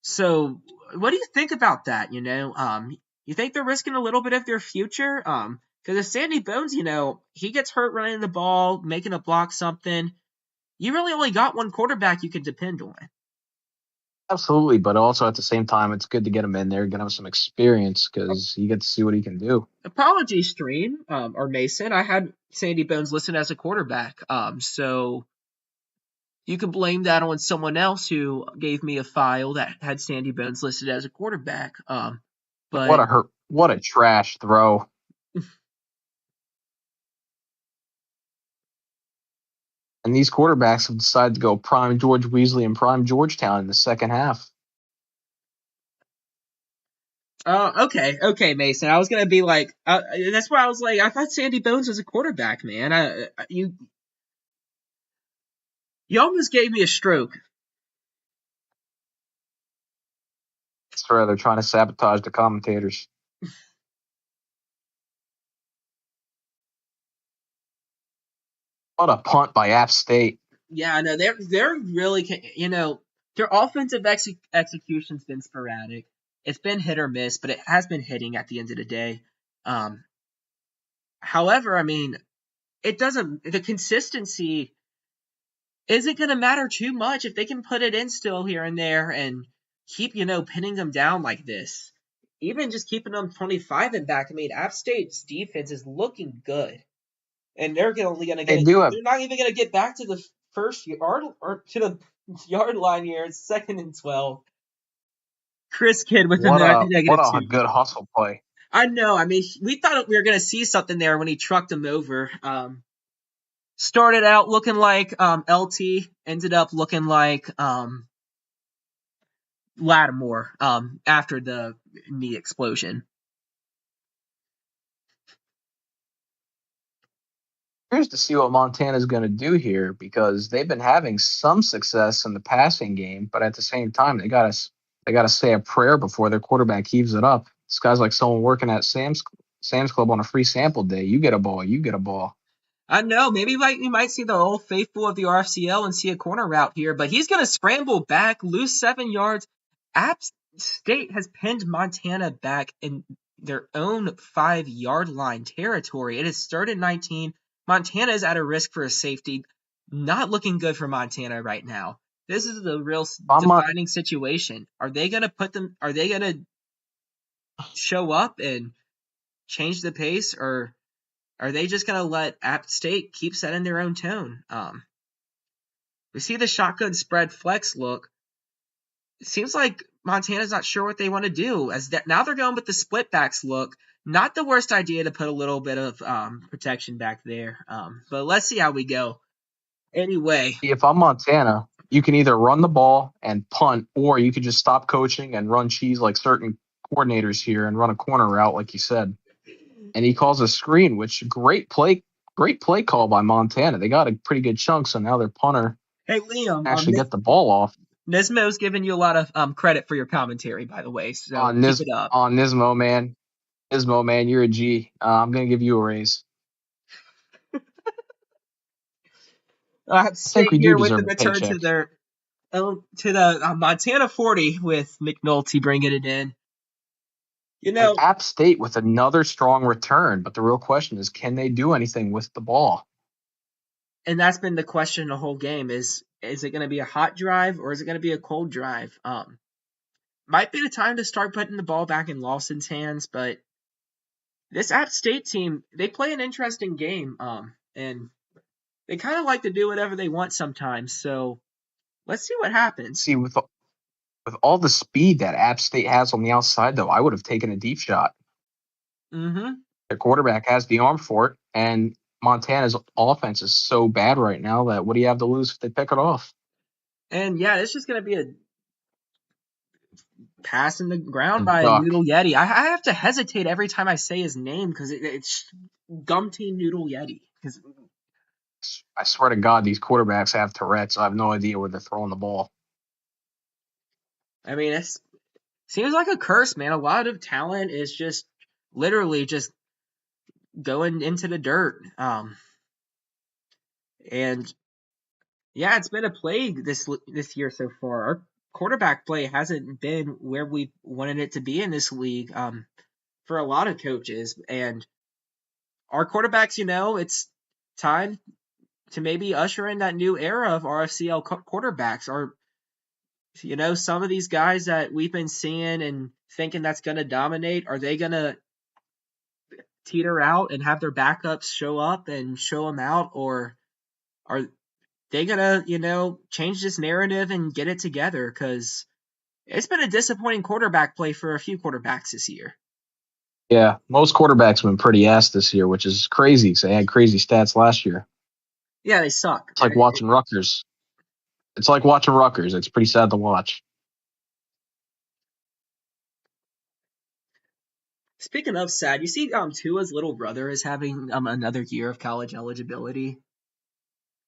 So what do you think about that? You think they're risking a little bit of their future? Because if Sandy Bones, he gets hurt running the ball, making a block something, you really only got one quarterback you can depend on. Absolutely, but also at the same time, it's good to get him in there, get him some experience because you get to see what he can do. Apologies, Stream or Mason. I had Sandy Bones listed as a quarterback. So you can blame that on someone else who gave me a file that had Sandy Bones listed as a quarterback. But What a trash throw. And these quarterbacks have decided to go prime George Weasley and prime Georgetown in the second half. Okay, Mason. I was gonna be like, that's why I was like, I thought Sandy Bones was a quarterback, man. You almost gave me a stroke. That's right. They're trying to sabotage the commentators. What a punt by App State. Yeah, no, they're really, their offensive execution's been sporadic. It's been hit or miss, but it has been hitting at the end of the day. However, the consistency is it going to matter too much if they can put it in still here and there and keep, pinning them down like this? Even just keeping them 25 and back. I mean, App State's defense is looking good. And they're only going to They get do have they're not even going to get back to the first yard or to the yard line here. It's 2nd and 12. Chris Kidd with what a a what negative a 2. good hustle play. I know. I mean, we thought we were going to see something there when he trucked him over. Started out looking like LT, ended up looking like Lattimore after the knee explosion. Curious to see what Montana's going to do here because they've been having some success in the passing game, but at the same time they gotta say a prayer before their quarterback heaves it up. This guy's like someone working at Sam's Club on a free sample day. You get a ball, you get a ball. I know. Maybe we might see the old faithful of the RFCL and see a corner route here, but he's going to scramble back, lose 7 yards. App State has pinned Montana back in their own 5-yard line territory. It is 3rd and 19. Montana is at a risk for a safety. Not looking good for Montana right now. This is the real defining situation. Are they going to are they going to show up and change the pace, or are they just going to let App State keep setting their own tone? We see the shotgun spread flex look. It seems like Montana's not sure what they want to do. Now they're going with the split backs look. Not the worst idea to put a little bit of protection back there. But let's see how we go. Anyway. If I'm Montana, you can either run the ball and punt, or you could just stop coaching and run cheese like certain coordinators here and run a corner route, like you said. And he calls a screen, which great play call by Montana. They got a pretty good chunk, so now their punter Hey, Liam, actually get the ball off. Nismo's giving you a lot of credit for your commentary, by the way. So keep it up. On Nismo, man. Nismo, man, you're a G. I'm gonna give you a raise. I think we do with the deserve a return paycheck. to the Montana 40 with McNulty bringing it in. And App State with another strong return, but the real question is, can they do anything with the ball? And that's been the question the whole game: is it going to be a hot drive or is it going to be a cold drive? Might be the time to start putting the ball back in Lawson's hands, but this App State team, they play an interesting game, and they kind of like to do whatever they want sometimes. So let's see what happens. See, with all the speed that App State has on the outside, though, I would have taken a deep shot. Mm-hmm. Their quarterback has the arm for it, and Montana's offense is so bad right now that what do you have to lose if they pick it off? And yeah, it's just going to be a pass in the ground by Noodle Yeti. I have to hesitate every time I say his name because it's Gumty Noodle Yeti. I swear to God, these quarterbacks have Tourette's. I have no idea where they're throwing the ball. I mean, it seems like a curse, man. A lot of talent is just literally just going into the dirt. And yeah, it's been a plague this year so far. Our quarterback play hasn't been where we wanted it to be in this league for a lot of coaches. And our quarterbacks, it's time to maybe usher in that new era of RFCL quarterbacks. Or, some of these guys that we've been seeing and thinking that's going to dominate, are they going to teeter out and have their backups show up and show them out? Or are they going to, change this narrative and get it together? Because it's been a disappointing quarterback play for a few quarterbacks this year. Yeah, most quarterbacks have been pretty ass this year, which is crazy because they had crazy stats last year. Yeah, they suck. It's like watching Rutgers. It's pretty sad to watch. Speaking of sad, you see Tua's little brother is having another year of college eligibility.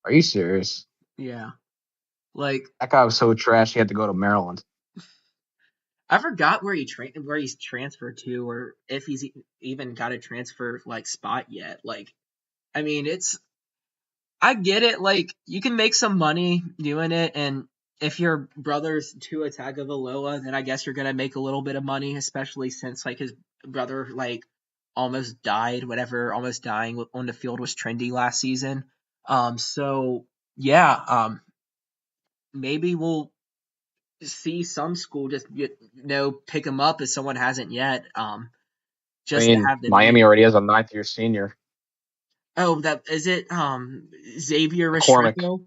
Are you serious? Yeah. Like, that guy was so trash he had to go to Maryland. I forgot where he's transferred to, or if he's even got a transfer spot yet. I mean, I get it. You can make some money doing it, and if your brother's Tua Tagovailoa, then I guess you're gonna make a little bit of money, especially since his brother almost died. Whatever, almost dying on the field was trendy last season. So yeah, maybe we'll see some school just pick him up if someone hasn't yet. I Just to mean, have the Miami name. already has a ninth-year senior, Oh, that is it. Xavier McCormick. Restrepo.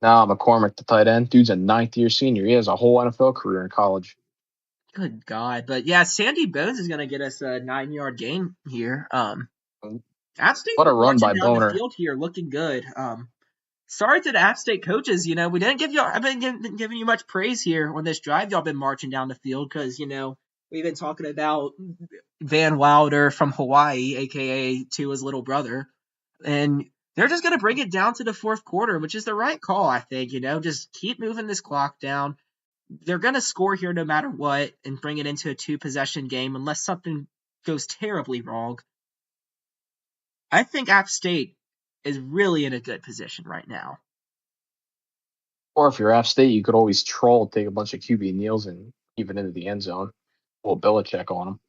Nah, McCormick, the tight end. Dude's a ninth-year senior. He has a whole NFL career in college. Good God, but yeah, Sandy Bones is gonna get us a 9-yard gain here. App State's What a been run marching by down the Boner. field here, looking good. Sorry to the App State coaches. We didn't give y'all. I've been giving you much praise here on this drive. Y'all been marching down the field because we've been talking about Van Wilder from Hawaii, aka Tua's little brother, and they're just gonna bring it down to the fourth quarter, which is the right call, I think. Just keep moving this clock down. They're gonna score here no matter what, and bring it into a 2-possession game unless something goes terribly wrong. I think App State is really in a good position right now. Or if you're App State, you could always troll, take a bunch of QB kneels, and even into the end zone. Pull Belichick on them.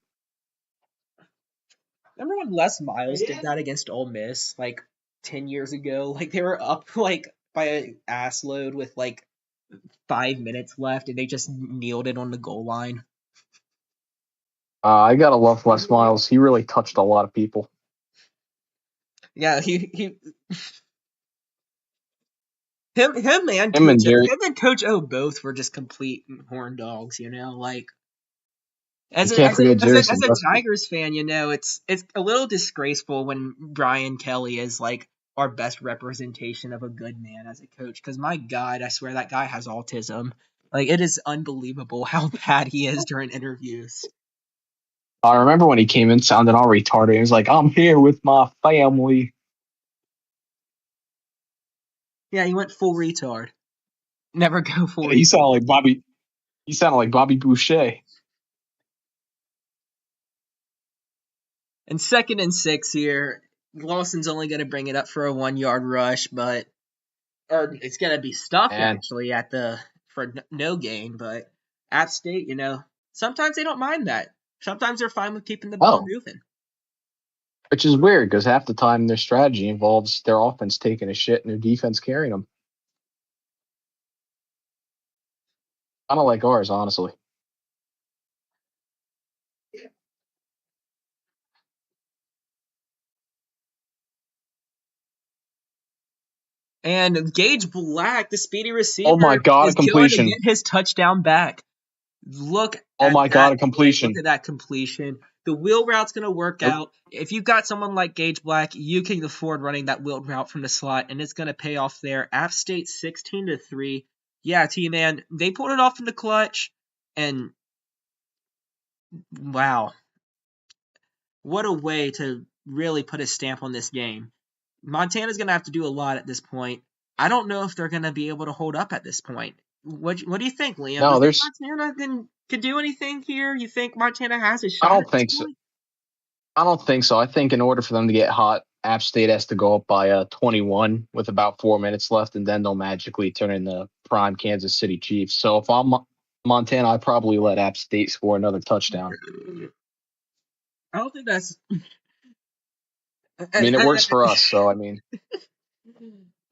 Remember when Les Miles did that against Ole Miss, like 10 years ago? Like they were up like by an ass load with like 5 minutes left, and they just kneeled it on the goal line. I gotta love Les Miles. He really touched a lot of people. Yeah, him and Him and Jerry. him and Coach O both were just complete horn dogs. Like You can't forget Jerry Sandusky. Tigers fan, it's a little disgraceful when Brian Kelly is like our best representation of a good man as a coach. Because my God, I swear that guy has autism. Like it is unbelievable how bad he is during interviews. I remember when he came in sounding all retarded. He was like, "I'm here with my family." Yeah, he went full retard. Never go full He retard. sounded like Bobby. He sounded like Bobby Boucher. And 2nd and 6 here. Lawson's only going to bring it up for a 1-yard rush, or it's going to be stuffed actually for no gain. But App State, sometimes they don't mind that. Sometimes they're fine with keeping the ball moving. Which is weird because half the time their strategy involves their offense taking a shit and their defense carrying them. Kind of like ours, honestly. And Gage Black, the speedy receiver, Oh my God, is a completion. going to get his touchdown back. Look Oh at my God, a completion. Look at that completion. The wheel route's going to work out. If you've got someone like Gage Black, you can afford running that wheel route from the slot, and it's going to pay off there. App State 16-3. Yeah, T-Man, they pulled it off in the clutch, and wow. What a way to really put a stamp on this game. Montana's going to have to do a lot at this point. I don't know if they're going to be able to hold up at this point. What do you think, Liam? No, do you think Montana can do anything here? You think Montana has a shot? I don't think so. I don't think so. I think in order for them to get hot, App State has to go up by 21 with about 4 minutes left, and then they'll magically turn into prime Kansas City Chiefs. So if I'm Montana, I'd probably let App State score another touchdown. I don't think that's. I mean, it works for us, so I mean.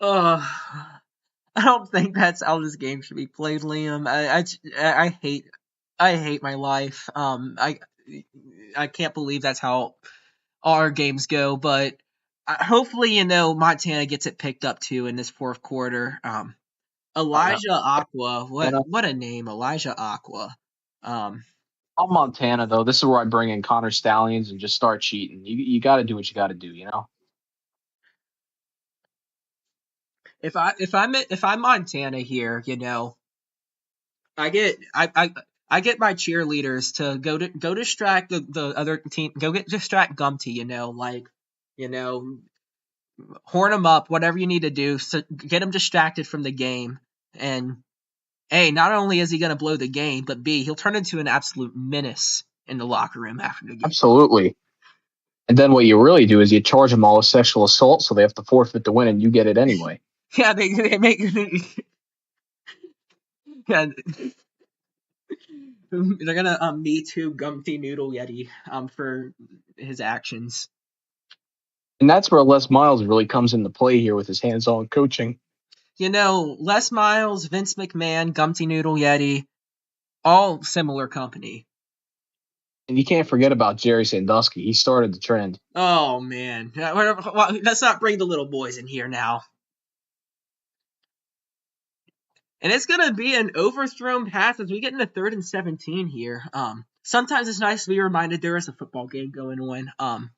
I don't think that's how this game should be played, Liam. I hate my life. I can't believe that's how our games go, but hopefully, Montana gets it picked up too in this fourth quarter. Elijah Aqua, what a name, Elijah Aqua. I'm Montana though. This is where I bring in Connor Stallions and just start cheating. You got to do what you got to do, If I'm Montana here, I get my cheerleaders to go distract the other team, distract Gumty, horn them up, whatever you need to do, so get them distracted from the game. And A, not only is he going to blow the game, but B, he'll turn into an absolute menace in the locker room after the game. Absolutely. And then what you really do is you charge them all with sexual assault, so they have to forfeit to win, and you get it anyway. Yeah, they make. Yeah, they're gonna Me Too Gumty Noodle Yeti for his actions. And that's where Les Miles really comes into play here with his hands-on coaching. Les Miles, Vince McMahon, Gumpty Noodle Yeti, all similar company. And you can't forget about Jerry Sandusky. He started the trend. Oh, man. Let's not bring the little boys in here now. And it's going to be an overthrown pass as we get into 3rd and 17 here. Sometimes it's nice to be reminded there is a football game going on.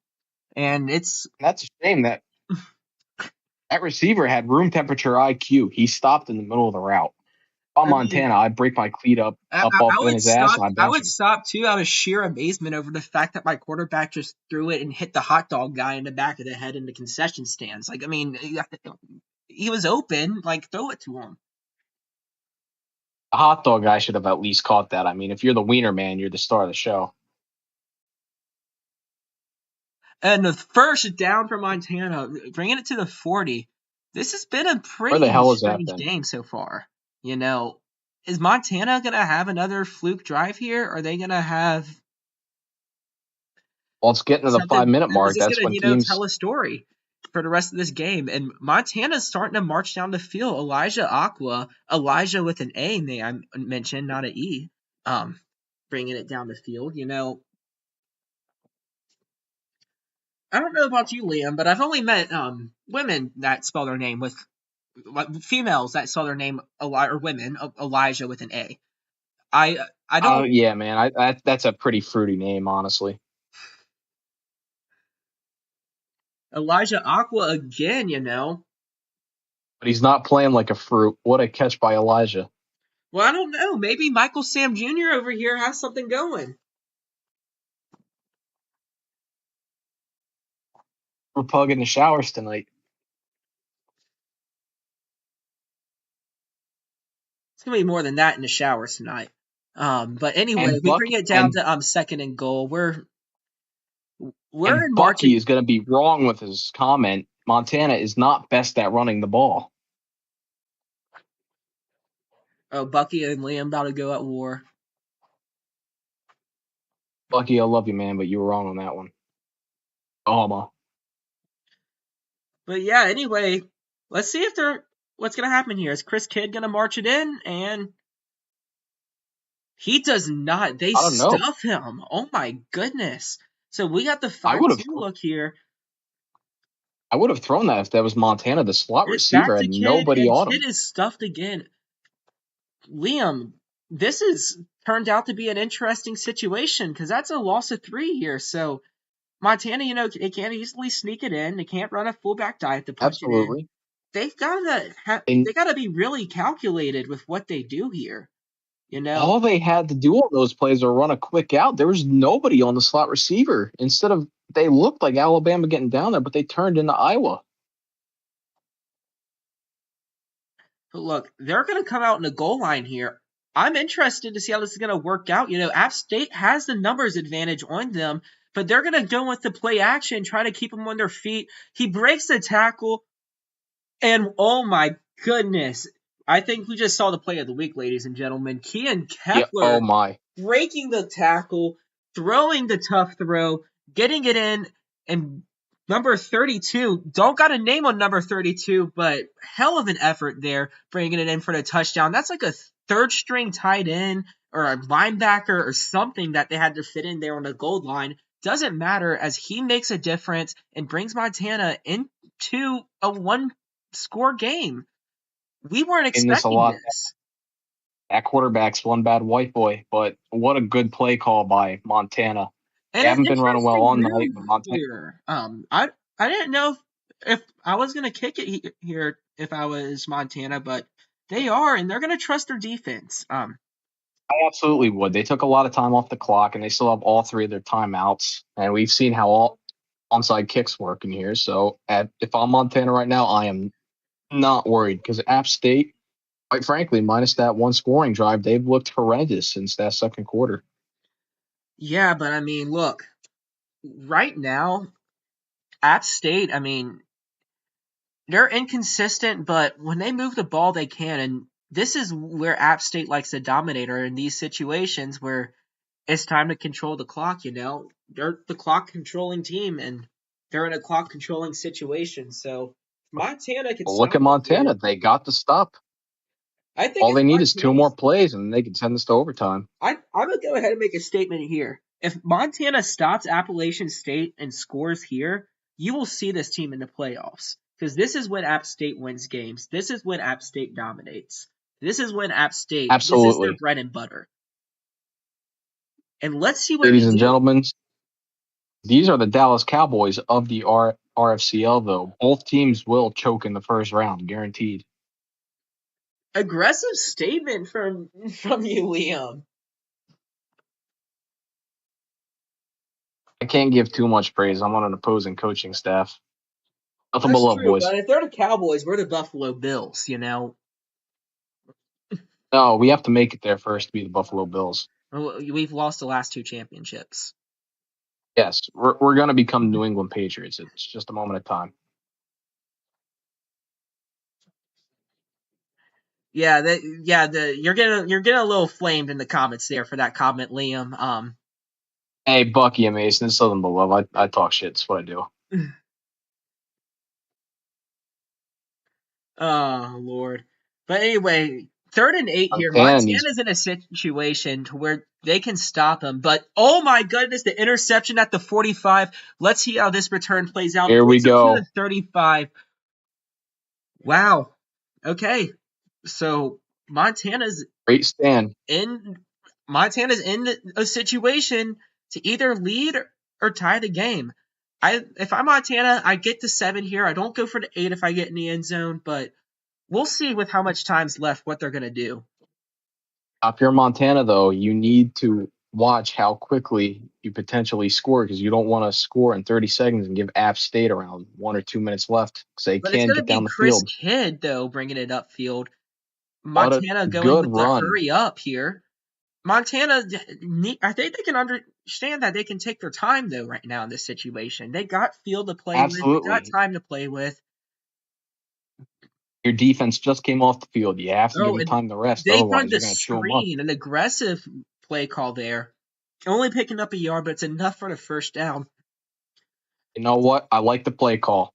And that's a shame that that receiver had room temperature IQ. He stopped in the middle of the route. On Montana, I'd break my cleat up I in his ass, and I I bench would him. stop too out of sheer amazement over the fact that my quarterback just threw it and hit the hot dog guy in the back of the head in the concession stands. Like, I mean, he was open. Like, throw it to him. The hot dog guy should have at least caught that. I mean, if you're the wiener man, you're the star of the show. And the first down for Montana, bringing it to the 40. This has been a Where the pretty hell is that strange then? game so far. Is Montana going to have another fluke drive here? Are they going to have Well, it's getting to the 5-minute mark. Is this That's going when to, teams. tell a story for the rest of this game? And Montana's starting to march down the field. Elijah with an A, may I mention, not an E, bringing it down the field. I don't know about you, Liam, but I've only met women that spell their name with females that spell their name or women Elijah with an A. I don't. Oh yeah, man. That's a pretty fruity name, honestly. Elijah Aqua again, But he's not playing like a fruit. What a catch by Elijah. Well, I don't know. Maybe Michael Sam Jr. over here has something going. We're plugging the showers tonight. It's gonna be more than that in the showers tonight. But anyway, And we bring it down to 2nd and goal. We're in Bucky marching. is going to be wrong with his comment. Montana is not best at running the ball. Oh, Bucky and Liam about to go at war. Bucky, I love you, man, but you were wrong on that one. Omaha. But yeah, anyway, let's see what's gonna happen here. Is Chris Kidd gonna march it in? And he does not. They stuff him. Oh my goodness. So we got the 5-2 look here. I would have thrown that if that was Montana. The slot receiver had nobody on him. Kidd is stuffed again. Liam, this has turned out to be an interesting situation because that's a loss of 3 here. So Montana, they can't easily sneak it in. They can't run a fullback dive to punch it in. They've gotta be really calculated with what they do here. All they had to do on those plays were run a quick out. There was nobody on the slot receiver. They looked like Alabama getting down there, but they turned into Iowa. But look, they're going to come out in the goal line here. I'm interested to see how this is going to work out. App State has the numbers advantage on them, but they're going to go with the play action, try to keep them on their feet. He breaks the tackle, and oh my goodness. I think we just saw the play of the week, ladies and gentlemen. Kean Kepler breaking the tackle, throwing the tough throw, getting it in, and number 32, don't got a name on number 32, but hell of an effort there, bringing it in for the touchdown. That's like a third-string tight end or a linebacker or something that they had to fit in there on the goal line. Doesn't matter as he makes a difference and brings Montana into a one-score game. We weren't expecting this. That quarterback's one bad white boy, but what a good play call by Montana. They haven't been running well all night. Montana. I didn't know if I was going to kick it here if I was Montana, but they are, and they're going to trust their defense. I absolutely would. They took a lot of time off the clock, and they still have all 3 of their timeouts. And we've seen how all onside kicks work in here. So if I'm Montana right now, I am not worried because App State, quite frankly, minus that one scoring drive, they've looked horrendous since that second quarter. Yeah, but I mean, look, right now, App State, I mean, they're inconsistent, but when they move the ball, they can. And this is where App State likes to dominate, or in these situations where it's time to control the clock, They're the clock controlling team, and they're in a clock controlling situation. So Montana can Well, look stop at them here. Montana. They got the stop. I think All if they need is 2 more Montana's, plays, and they can send this to overtime. I'm gonna go ahead and make a statement here. If Montana stops Appalachian State and scores here, you will see this team in the playoffs. Because this is when App State wins games. This is when App State dominates. This is when App State, this is their Absolutely. bread and butter. And let's see what they Ladies and do. gentlemen, these are the Dallas Cowboys of the RFCL, though. Both teams will choke in the first round, guaranteed. Aggressive statement from you, Liam. I can't give too much praise. I'm on an opposing coaching staff. Nothing but That's love, true, boys. but if they're the Cowboys, we're the Buffalo Bills, you know? No, we have to make it there first to be the Buffalo Bills. We've lost the last 2 championships. Yes, we're going to become New England Patriots. It's just a moment of time. Yeah, you're getting a little flamed in the comments there for that comment, Liam. Hey, Bucky and Mason, it's nothing but love. I talk shit. It's what I do. Oh Lord. But anyway, 3rd and 8 here. Montana needs Montana's in a situation to where they can stop them. But oh my goodness, the interception at the 45. Let's see how this return plays out. Here we Brings them go. to the 35. Wow. Okay. So Montana's Great stand. in a situation to either lead or tie the game. If I'm Montana, I get to 7 here. I don't go for the 8 if I get in the end zone, but we'll see with how much time's left what they're gonna do. If you're Montana, though, you need to watch how quickly you potentially score because you don't want to score in 30 seconds and give App State around 1 or 2 minutes left because they But it's can gonna get down be the Chris field. Kidd though bringing it upfield. What a Montana going good with the run. hurry up here. Montana, I think they can understand that they can take their time though right now in this situation. They got field to play with. They got Absolutely. time to play with. Your defense just came off the field. You have to give Oh, them and time to rest. they run Otherwise, the you're going to chew them up. screen, an aggressive play call there. Only picking up a yard, but it's enough for the first down. You know what? I like the play call.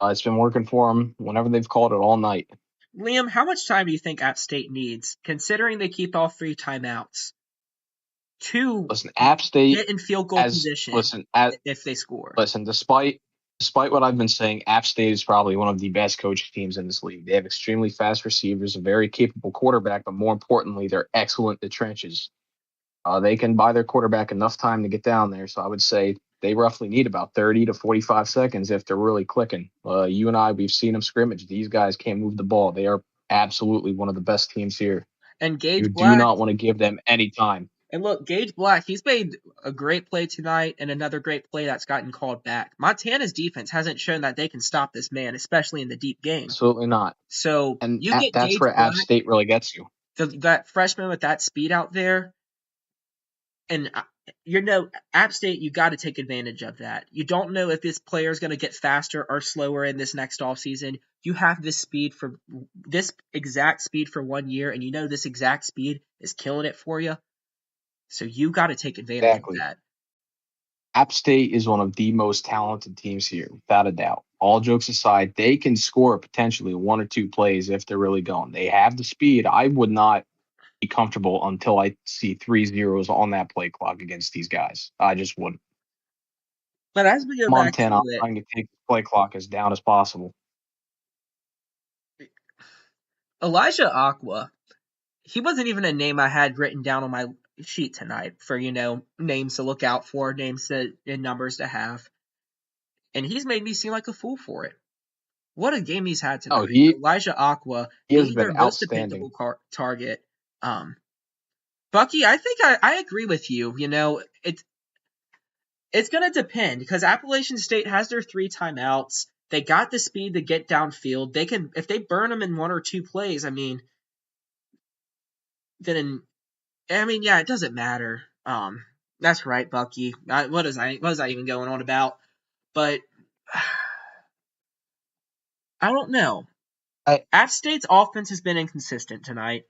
It's been working for them whenever they've called it all night. Liam, how much time do you think App State needs, considering they keep all 3 timeouts, to Listen, App State get in field goal position if they score? Despite what I've been saying, App State is probably one of the best coaching teams in this league. They have extremely fast receivers, a very capable quarterback, but more importantly, they're excellent in the trenches. They can buy their quarterback enough time to get down there. So I would say they roughly need about 30 to 45 seconds if they're really clicking. You and I, we've seen them scrimmage. These guys can't move the ball. They are absolutely one of the best teams here. And Gage You do Black, not want to give them any time. and look, Gage Black, he's made a great play tonight and another great play that's gotten called back. Montana's defense hasn't shown that they can stop this man, especially in the deep game. Absolutely not. So And you get that's Gage where App Black, State really gets you. that freshman with that speed out there, and App State, you got to take advantage of that. You don't know if this player is going to get faster or slower in this next offseason. You have this exact speed for 1 year, and you know this exact speed is killing it for you. So you got to take advantage of that. App State is one of the most talented teams here, without a doubt. All jokes aside, they can score potentially 1 or 2 plays if they're really going. They have the speed. I would not be comfortable until I see 3 zeros on that play clock against these guys. I just wouldn't. But as we go Montana, back to trying to take the play clock as down as possible. Elijah Aqua, he wasn't even a name I had written down on my sheet tonight for, names to look out for, and numbers to have. And he's made me seem like a fool for it. What a game he's had tonight. Elijah Aqua being their most dependable target. Bucky, I think I agree with you. It's going to depend because Appalachian State has their 3 timeouts. They got the speed to get downfield. They can, if they burn them in 1 or 2 plays, it doesn't matter. That's right, Bucky. What was I even going on about? But I don't know. App State's offense has been inconsistent tonight.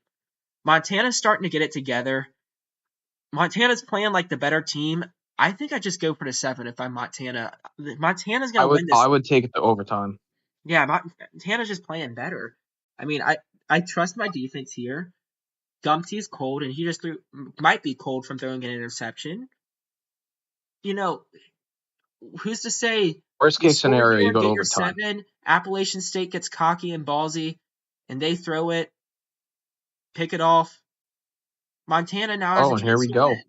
Montana's starting to get it together. Montana's playing like the better team. I think I just go for the 7 if I'm Montana. Montana's going to win this. I would take it to overtime. Yeah, Montana's just playing better. I mean, I trust my defense here. Gumpty's cold, and he just might be cold from throwing an interception. You know, who's to say Worst you case score scenario, you here, go to get your overtime. 7, Appalachian State gets cocky and ballsy, and they throw it, pick it off. Montana now has Oh, a and here chance we to win. go.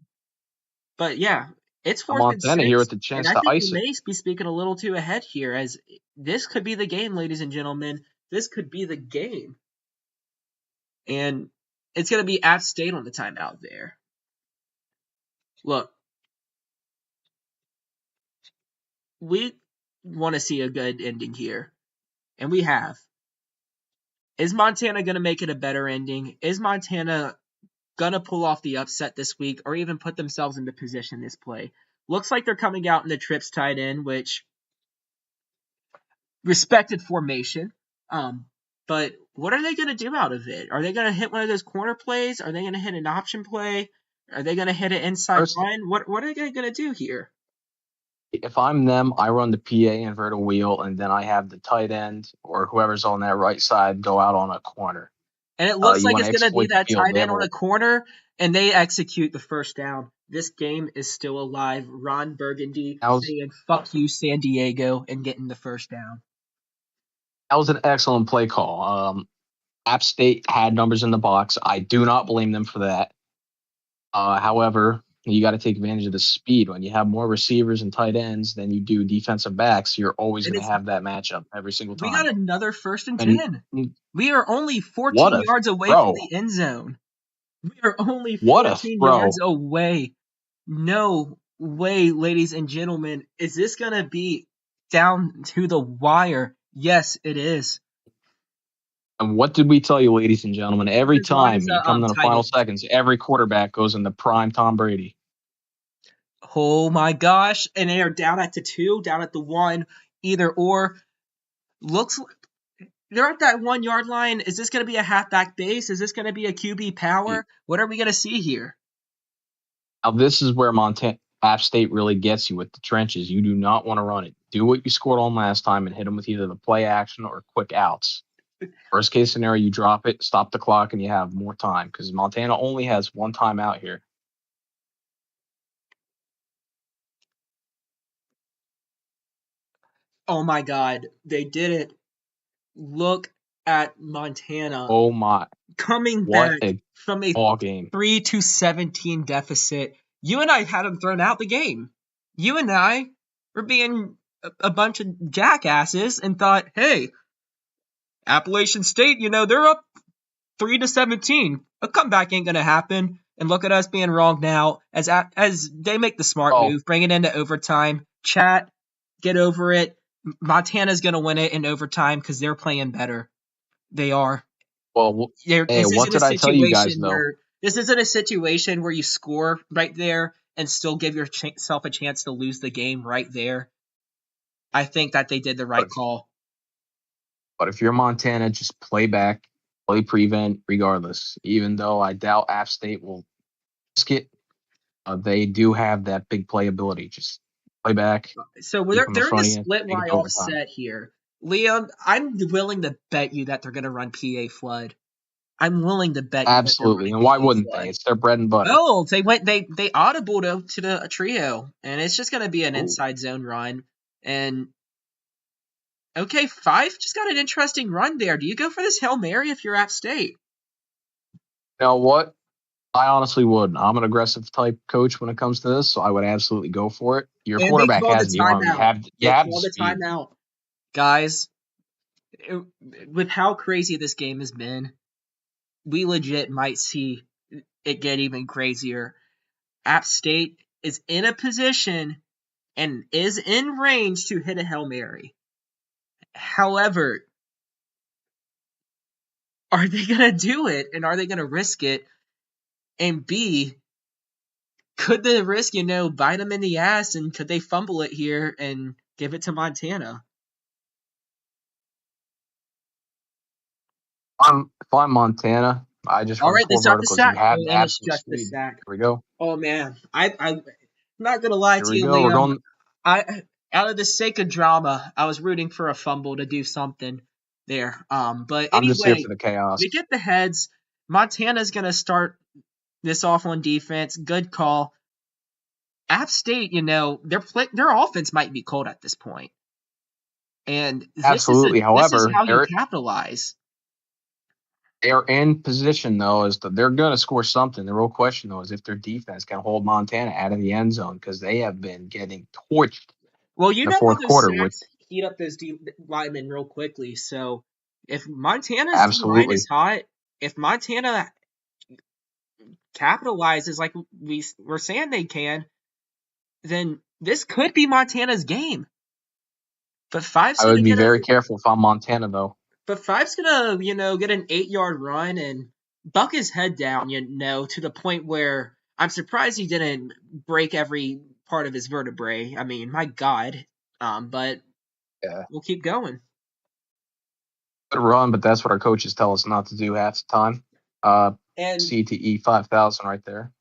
But yeah, it's 4th and Montana here 6, with the and chance I to think we ice it. may be speaking a little too ahead here, as this could be the game, ladies and gentlemen. This could be the game. And it's going to be App State on the timeout there. Look, we want to see a good ending here, and we have. Is Montana going to make it a better ending? Is Montana going to pull off the upset this week, or even put themselves into position this play? Looks like they're coming out in the trips tight end, which respected formation. But what are they going to do out of it? Are they going to hit one of those corner plays? Are they going to hit an option play? Are they going to hit an inside First, line? What are they going to do here? if I'm them, I run the PA invert a wheel, and then I have the tight end or whoever's on that right side go out on a corner. And it looks You like want it's to going to be exploit the that field. tight They end have on a a corner, and they execute the first down. This game is still alive. Ron Burgundy saying, fuck you, San Diego, and getting the first down. That was an excellent play call. App State had numbers in the box. I do not blame them for that. However, you got to take advantage of the speed. When you have more receivers and tight ends than you do defensive backs, you're always And going to have that matchup every single we got time. another 1st and And 10. We are only 14 what a yards away from throw. the end zone. We are only What a 14 throw. yards away. No way, ladies and gentlemen. Is this going to be down to the wire? Yes, it is. And what did we tell you, ladies and gentlemen? Every This line is time you come to the tight final end. seconds, every quarterback goes in the prime Tom Brady. Oh my gosh. And they are down at the 2, down at the 1, either or. Looks they're at that 1 yard line. Is this going to be a halfback base? Is this going to be a QB power? What are we going to see here? Now, this is where App State really gets you with the trenches. You do not want to run it. Do what you scored on last time and hit them with either the play action or quick outs. Worst case scenario, you drop it, stop the clock, and you have more time because Montana only has one timeout here. Oh my God, they did it. Look at Montana. Oh my. Coming What back a from a ball game. 3-17 deficit. You and I had them thrown out the game. You and I were being a bunch of jackasses and thought, hey, Appalachian State, they're up 3-17. A comeback ain't gonna happen. And look at us being wrong now as they make the smart move, bring it into overtime. Chat, get over it. Montana's gonna win it in overtime because they're playing better. They are. Well, hey, what did I tell you guys, though? This isn't a situation where you score right there and still give yourself a chance to lose the game right there. I think that they did the right call. But if you're Montana, just play back, play prevent regardless. Even though I doubt App State will risk it, they do have that big playability. Just play back. So they're in a split Y offset here. Leon, I'm willing to bet you that they're going to run PA flood. I'm willing to bet you absolutely, and why wouldn't they? It's their bread and butter. Oh, they audibled to the trio, and it's just going to be an inside zone run. And okay, 5 just got an interesting run there. Do you go for this Hail Mary if you're App State? You know what? I honestly would. I'm an aggressive type coach when it comes to this, so I would absolutely go for it. Your quarterback has the arm. You have the speed. Timeout. Guys, with how crazy this game has been, we legit might see it get even crazier. App State is in a position and is in range to hit a Hail Mary. However, are they going to do it, and are they going to risk it? And B, could the risk, bite them in the ass, and could they fumble it here and give it to Montana? If I'm Montana, I just run core verticals. You have the absolute speed. Here we go. Oh man, I'm not gonna lie to you, Liam. out of the sake of drama, I was rooting for a fumble to do something there. But I'm just here anyway, for the chaos. we get the heads. Montana's gonna start this off on defense. Good call. App State, their offense might be cold at this point, and Absolutely. this is However, how you capitalize. they're in position though, they're going to score something. The real question though is if their defense can hold Montana out of the end zone because they have been getting torched Well, in you the know how fourth those quarter. Which sacks heat up those linemen real quickly. So if Montana's D line absolutely, is hot, if Montana capitalizes like we're saying they can, then this could be Montana's game. But Five's I gonna would be get very a careful if I'm Montana though. but Five's gonna get an 8-yard run and buck his head down, to the point where I'm surprised he didn't break every part of his vertebrae. I mean, my God. But Yeah, we'll keep going. good run, but that's what our coaches tell us not to do half the time. And CTE 5000 right there,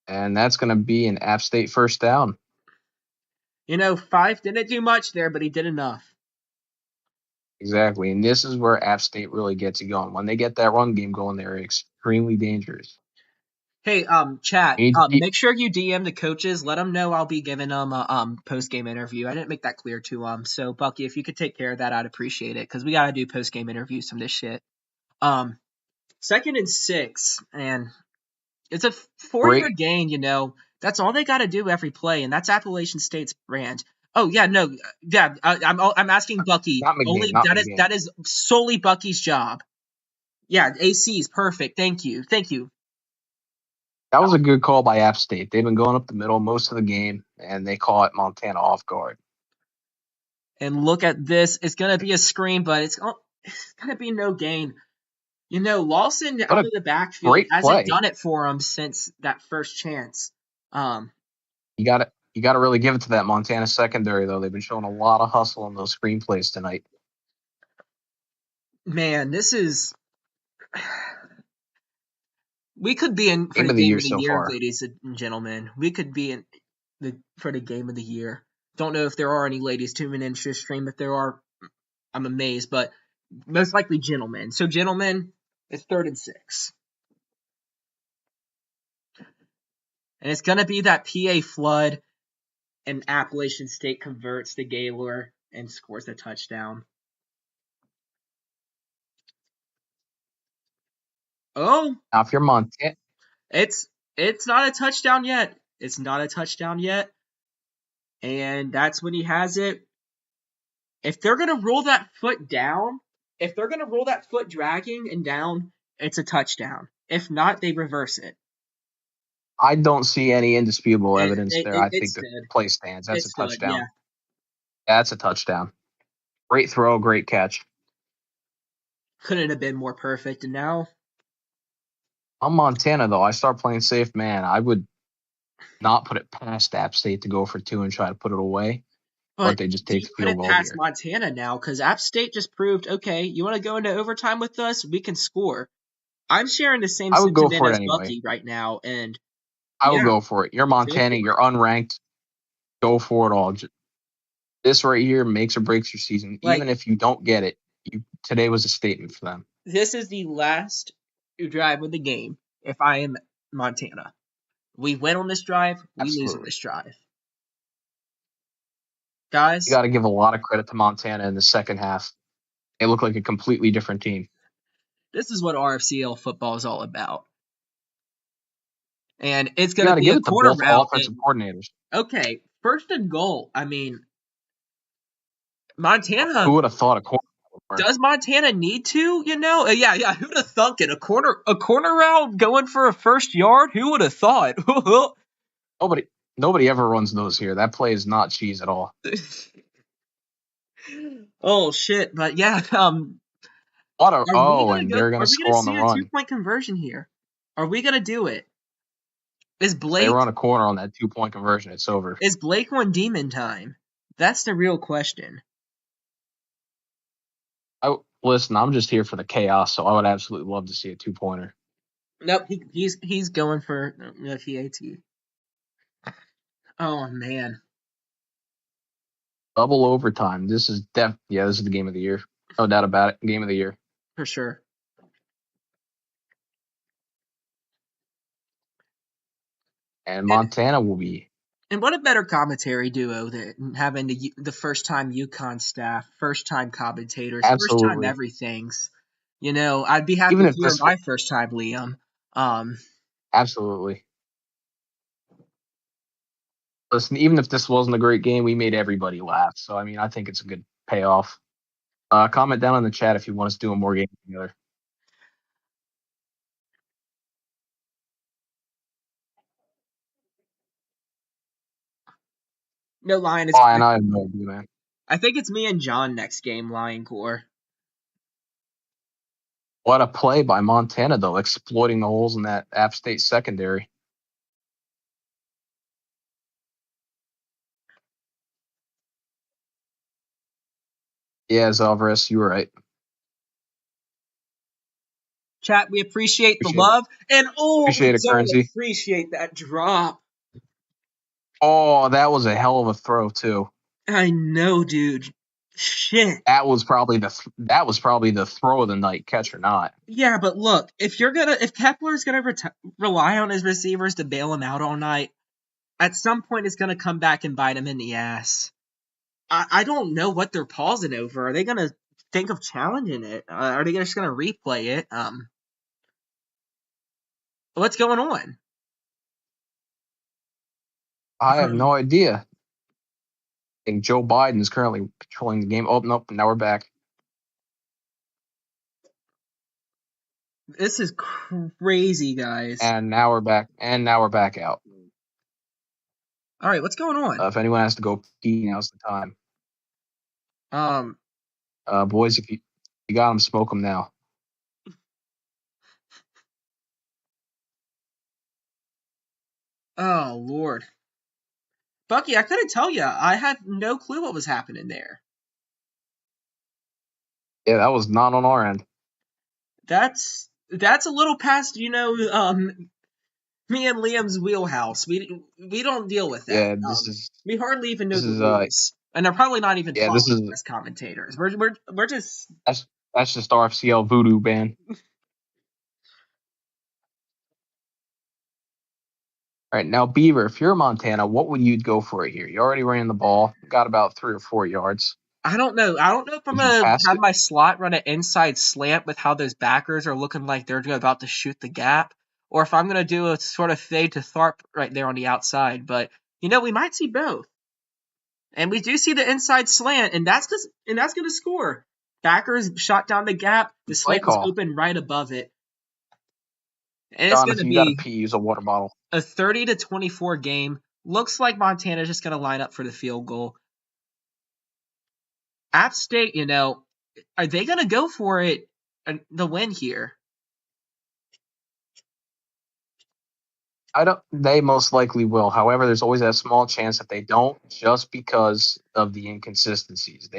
and that's going to be an App State first down. Five didn't do much there, but he did enough. Exactly, and this is where App State really gets it going. When they get that run game going, they're extremely dangerous. Hey, chat. You need to Make sure you DM the coaches. Let them know I'll be giving them a post game interview. I didn't make that clear to them. So Bucky, if you could take care of that, I'd appreciate it because we gotta do post game interviews from this shit. 2nd and 6, and it's a 4-yard gain. That's all they got to do every play, and that's Appalachian State's brand. Oh yeah, no, yeah. I'm asking Bucky. not McGinn, Only not that is McGinn. that is solely Bucky's job. Yeah, AC is perfect. Thank you. That was a good call by App State. They've been going up the middle most of the game, and they caught Montana off guard. And look at this. It's gonna be a screen, but it's gonna be no gain. Lawson out of the backfield great hasn't play. done it for him since that first chance. You got to really give it to that Montana secondary though. They've been showing a lot of hustle in those screenplays tonight. Man, this is. We could be in for Game the of the game year of the so year, far. ladies and gentlemen. We could be in for the game of the year. Don't know if there are any ladies tuning into this stream. If there are, I'm amazed, but most likely gentlemen. So, gentlemen, it's 3rd and 6. And it's going to be that PA flood, and Appalachian State converts to Gaylor and scores a touchdown. Oh, Now, if you're Montana, it's not a touchdown yet. It's not a touchdown yet. And that's when he has it. If they're going to roll that foot down, if they're going to roll that foot dragging and down, it's a touchdown. If not, they reverse it. I don't see any indisputable evidence there. I It think the stood. play stands. That's It a stood, touchdown. yeah. That's a touchdown. Great throw, great catch. Couldn't have been more perfect. And now, I'm Montana though. I start playing safe man. I would not put it past App State to go for 2 and try to put it away. But they just do take you the put field it goal past here. Montana now? Because App State just proved, okay, you want to go into overtime with us? We can score. I'm sharing the same I would go sentiment for it as anyway. Bucky right now, and I would yeah, go for it. You're Montana. You're unranked. Go for it all. This right here makes or breaks your season. like Even if you don't get it, today was a statement for them. this is the last drive of the game. If I am Montana, we win on this drive, we lose on Absolutely. this drive, You guys. got to give a lot of credit to Montana in the second half. They look like a completely different team. This is what RFCL football is all about. And it's You going got to to be give a it to quarter both route. offensive coordinators. Okay, 1st and goal. I mean, Montana. Who would have thought a corner? Does Montana need to? Yeah. Who'd have thunk it? A corner route going for a 1st yard? Who would have thought? Nobody ever runs those here. That play is not cheese at all. Oh shit! But yeah, and they're gonna score on the run. 2-point conversion here? Are we gonna do it? Is Blake? They run a corner on that 2-point conversion. It's over. Is Blake on demon time? That's the real question. Listen, I'm just here for the chaos, so I would absolutely love to see a 2-pointer. Nope, he's going for the PAT. Oh man. Double overtime. This is this is the game of the year. No doubt about it. Game of the year. For sure. And Montana will be. And what a better commentary duo than having the first time UConn staff, first time commentators, first time Absolutely. everything's. I'd be happy Even to if hear this my first time, Liam. Absolutely. Listen, even if this wasn't a great game, we made everybody laugh. So, I mean, I think it's a good payoff. Comment down in the chat if you want us to do more games together. No, Lion is. I have no idea, man. I think it's me and John next game, Lion Core. What a play by Montana, though, exploiting the holes in that App State secondary. Yeah, Alvarez, you were right. Chat, we appreciate the love. And Appreciate we it, don't Currency. appreciate that drop. Oh, that was a hell of a throw, too. I know, dude. Shit. That was probably the throw of the night, catch or not. Yeah, but look, if Kepler's gonna rely on his receivers to bail him out all night, at some point it's gonna come back and bite him in the ass. I don't know what they're pausing over. Are they gonna think of challenging it? Are they just gonna replay it? What's going on? I have no idea. I think Joe Biden is currently controlling the game. Oh, nope, now we're back. This is crazy, guys. And now we're back out. All right, what's going on? If anyone has to go pee, now's the time. Boys, if you got them, smoke them now. Oh, Lord. Bucky, I couldn't tell you. I had no clue what was happening there. Yeah, that was not on our end. That's a little past, me and Liam's wheelhouse. We don't deal with that. Yeah, we hardly even know the rules, and they're probably not even following as commentators. We're just that's just RFCL voodoo, man. All right, now Beaver, if you're Montana, what would you go for it here? You already ran the ball, got about 3 or 4 yards. I don't know if I'm gonna have my slot run an inside slant with how those backers are looking like they're about to shoot the gap, or if I'm gonna do a sort of fade to Tharp right there on the outside. But we might see both, and we do see the inside slant, and that's gonna score. Backers shot down the gap, the slant is open right above it. And John, if you got a pee, use a water bottle. A 30-24 game. Looks like Montana's just gonna line up for the field goal. App State, are they going to go for it, the win here? They most likely will. However, there's always that small chance that they don't, just because of the inconsistencies.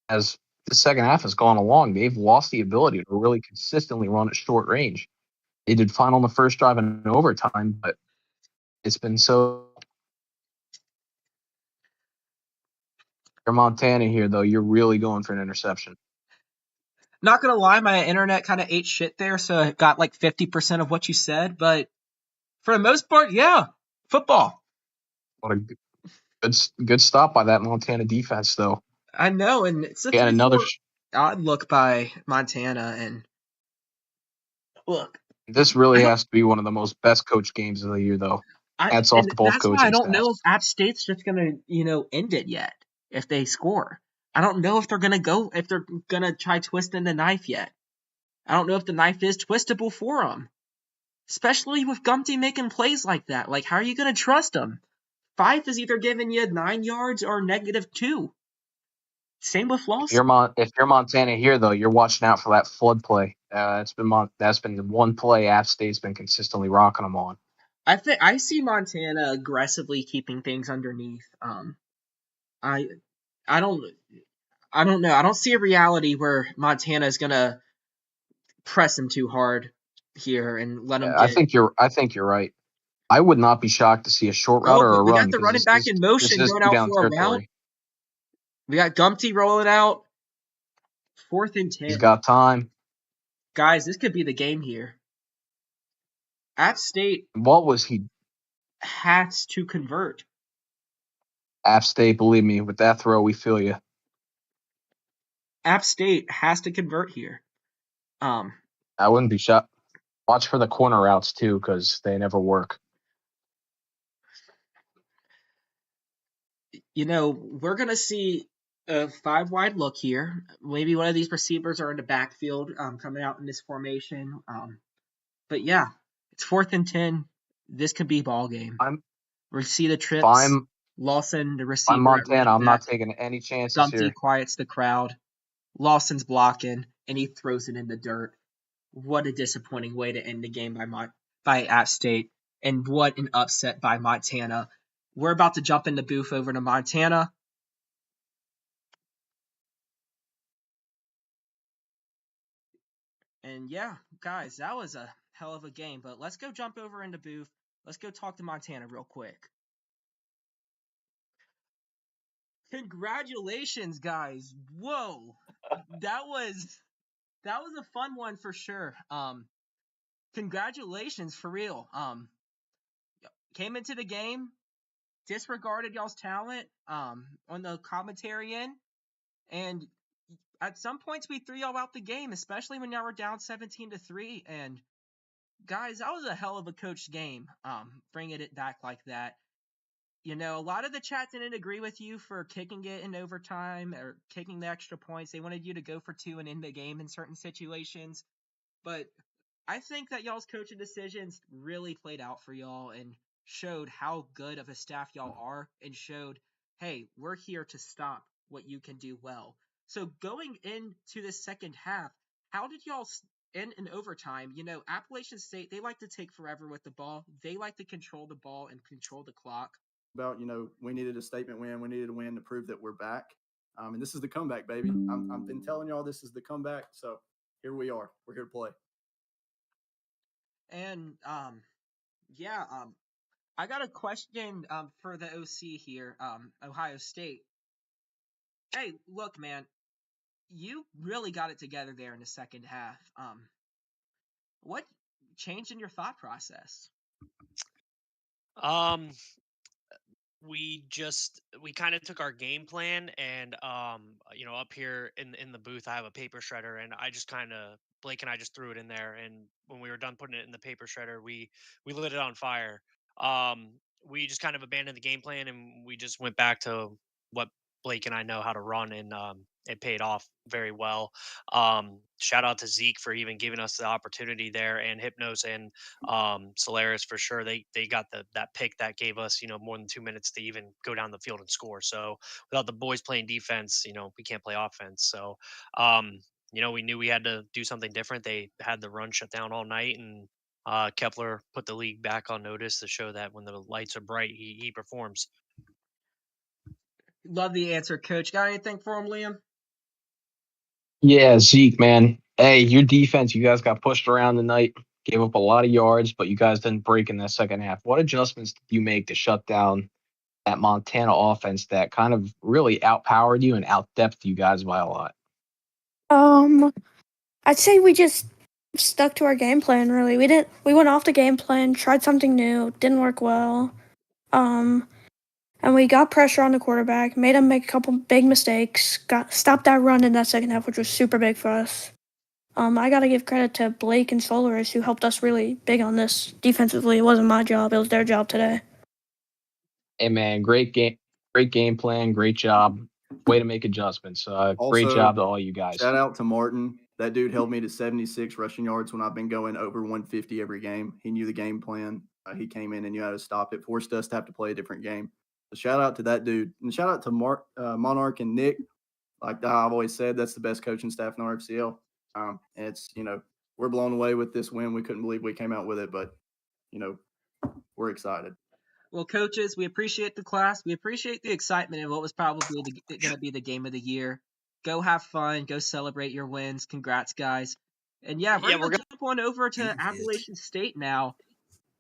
As the second half has gone along, they've lost the ability to really consistently run at short range. They did fine on the first drive in overtime, but it's been so. You're Montana here, though. You're really going for an interception. Not gonna lie, my internet kind of ate shit there, so it got like 50% of what you said. But for the most part, yeah, football. What a good stop by that Montana defense, though. I know, and it's another odd look by Montana. And look, this really has to be one of the most best coach games of the year, though. Hats off to both coaching staffs. I don't know if App State's just gonna, end it yet if they score. I don't know if they're gonna try twisting the knife yet. I don't know if the knife is twistable for them, especially with Gumty making plays like that. Like, how are you gonna trust him? Fife is either giving you 9 yards or -2. Same with Lawson. If you're Montana here, though, you're watching out for that flood play. That's been the one play App State's been consistently rocking them on. I see Montana aggressively keeping things underneath. I don't know. I don't see a reality where Montana is gonna press him too hard here and let him. I think you're right. I would not be shocked to see a short route or a run. We got the running back in motion going out for a route. We got Gumpty rolling out. 4th and 10. He's got time. Guys, this could be the game here. App State What was he? has to convert. App State, believe me, with that throw, we feel you. App State has to convert here. I wouldn't be shocked. Watch for the corner routes too, because they never work. We're gonna see a 5-wide look here. Maybe one of these receivers are in the backfield, coming out in this formation. But yeah, it's 4th and 10. This could be ball game. We see the trips. Lawson, the receiver I'm at running Montana. I'm not back. taking any chances Gumpty here. quiets the crowd. Lawson's blocking, and he throws it in the dirt. What a disappointing way to end the game by App State, and what an upset by Montana. We're about to jump in the booth over to Montana. And yeah, guys, that was a hell of a game. But let's go jump over in the booth. Let's go talk to Montana real quick. Congratulations, guys. Whoa. That was a fun one for sure. Congratulations for real. Came into the game, disregarded y'all's talent on the commentary end, and at some points we threw y'all out the game, especially when y'all were down 17-3. And guys, that was a hell of a coached game. Bringing it back like that. A lot of the chat didn't agree with you for kicking it in overtime or kicking the extra points. They wanted you to go for 2 and end the game in certain situations. But I think that y'all's coaching decisions really played out for y'all and showed how good of a staff y'all are, and showed, hey, we're here to stop what you can do well. So going into the second half, how did y'all end in overtime? Appalachian State, they like to take forever with the ball. They like to control the ball and control the clock. About, we needed a statement win. We needed a win to prove that we're back. And this is the comeback, baby. I've been telling y'all this is the comeback. So here we are. We're here to play. And I got a question for the OC here, Ohio State. Hey, look, man, you really got it together there in the second half. What changed in your thought process? We kind of took our game plan, and up here in the booth I have a paper shredder, and I just kind of Blake and I just threw it in there, and when we were done putting it in the paper shredder, we lit it on fire. We just kind of abandoned the game plan, and we just went back to what Blake and I know how to run, and it paid off very well. Shout out to Zeke for even giving us the opportunity there, and Hypnos and Solaris for sure. They got that pick that gave us more than 2 minutes to even go down the field and score. So without the boys playing defense, we can't play offense. So we knew we had to do something different. They had the run shut down all night, and Kepler put the league back on notice to show that when the lights are bright, he performs. Love the answer, Coach. Got anything for him, Liam? Yeah, Zeke, man. Hey, your defense, you guys got pushed around tonight, gave up a lot of yards, but you guys didn't break in that second half. What adjustments did you make to shut down that Montana offense that kind of really outpowered you and out-depthed you guys by a lot? I'd say we just stuck to our game plan, really. We went off the game plan, tried something new, didn't work well. And we got pressure on the quarterback, made him make a couple big mistakes, stopped that run in that second half, which was super big for us. I got to give credit to Blake and Solaris, who helped us really big on this defensively. It wasn't my job. It was their job today. Hey, man, great game plan, great job. Way to make adjustments. Great job to all you guys. Shout out to Martin. That dude held me to 76 rushing yards when I've been going over 150 every game. He knew the game plan. He came in and knew how to stop it, forced us to have to play a different game. So shout out to that dude. And shout out to Monarch and Nick. Like I've always said, that's the best coaching staff in RFCL. And it's, we're blown away with this win. We couldn't believe we came out with it, but, we're excited. Well, coaches, we appreciate the class. We appreciate the excitement of what was probably going to be the game of the year. Go have fun. Go celebrate your wins. Congrats, guys. And we're going to jump on over to Appalachian State now.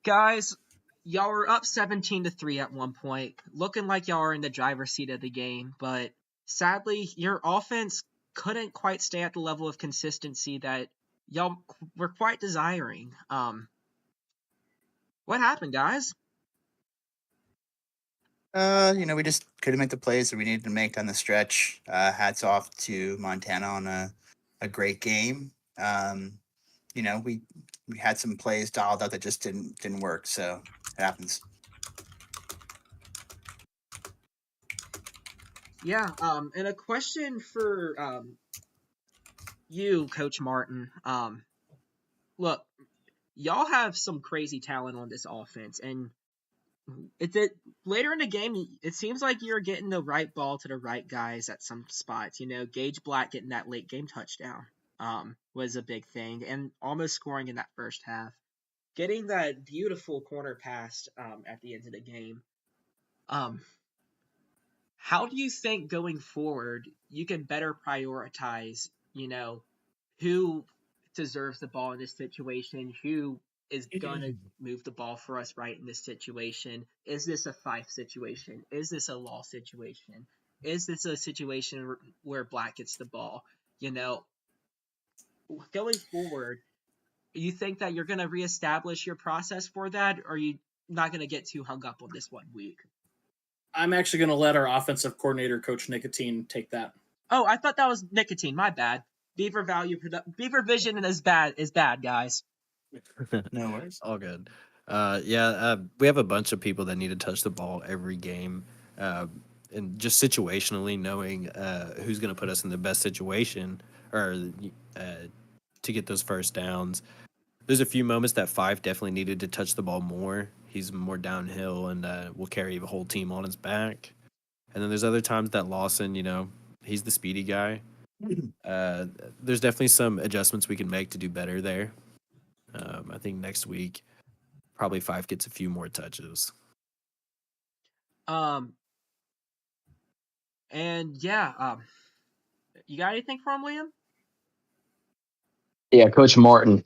Guys, y'all were up 17-3 at one point, looking like y'all are in the driver's seat of the game, but sadly, your offense couldn't quite stay at the level of consistency that y'all were quite desiring. What happened, guys? We just couldn't make the plays that we needed to make on the stretch. Hats off to Montana on a great game. We had some plays dialed up that just didn't work. So it happens. Yeah. And a question for you, Coach Martin. Look, y'all have some crazy talent on this offense, and later in the game, it seems like you're getting the right ball to the right guys at some spots. Gage Black getting that late game touchdown was a big thing, and almost scoring in that first half. Getting that beautiful corner pass at the end of the game. How do you think going forward you can better prioritize, who deserves the ball in this situation, who is gonna move the ball for us right in this situation? Is this a Fife situation? Is this a Law situation? Is this a situation where Black gets the ball? Going forward, you think that you're gonna reestablish your process for that, or are you not gonna get too hung up on this 1 week? I'm actually going to let our offensive coordinator, Coach Nicotine, take that. Oh, I thought that was Nicotine. My bad. Beaver Vision is bad, guys. No worries. All good. We have a bunch of people that need to touch the ball every game, and just situationally knowing who's going to put us in the best situation or to get those first downs. There's a few moments that Fife definitely needed to touch the ball more. He's more downhill and will carry the whole team on his back. And then there's other times that Lawson, he's the speedy guy. There's definitely some adjustments we can make to do better there. I think next week, probably Fife gets a few more touches. You got anything for him, Liam? Yeah, Coach Martin.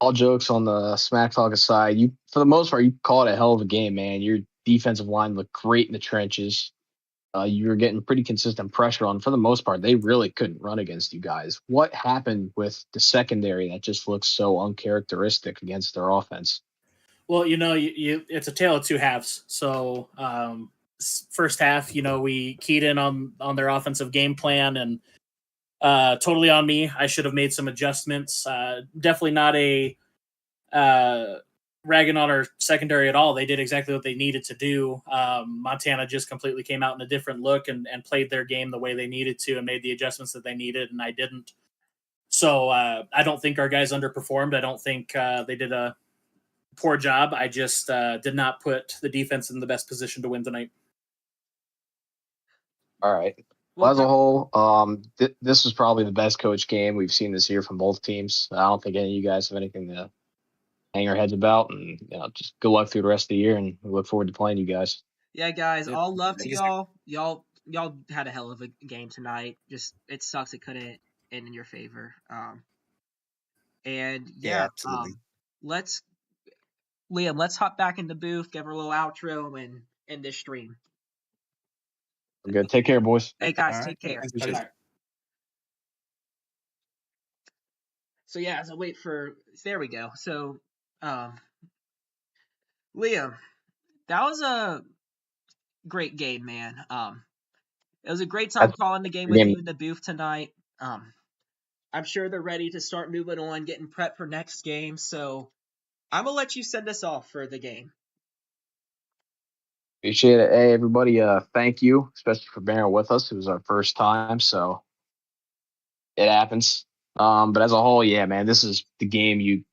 All jokes on the smack talk aside, you for the most part you called it a hell of a game, man. Your defensive line looked great in the trenches. You were getting pretty consistent pressure on. For the most part, they really couldn't run against you guys. What happened with the secondary that just looks so uncharacteristic against their offense? Well, it's a tale of two halves. So first half, we keyed in on their offensive game plan, and totally on me. I should have made some adjustments. Definitely not a ragging on our secondary at all. They did exactly what they needed to do. Montana just completely came out in a different look and played their game the way they needed to and made the adjustments that they needed, and I didn't. So I don't think our guys underperformed. I don't think they did a poor job. I just did not put the defense in the best position to win tonight. All right. Well, as a whole, this was probably the best coach game we've seen this year from both teams. I don't think any of you guys have anything to hang your heads about, and just good luck through the rest of the year, and we look forward to playing you guys. Yeah, guys, all love to y'all. Y'all had a hell of a game tonight. Just it sucks it couldn't end in your favor. Absolutely. Liam, let's hop back in the booth, give her a little outro, and end this stream. We're good. Take care, boys. Hey guys, take care. So yeah, as I wait for, there we go. So, Liam, that was a great game, man. It was a great time calling the game with you in the booth tonight. I'm sure they're ready to start moving on, getting prepped for next game. So I'm gonna let you send us off for the game. Appreciate it. Hey, everybody, thank you, especially for bearing with us. It was our first time, so it happens. But as a whole, yeah, man, this is the game you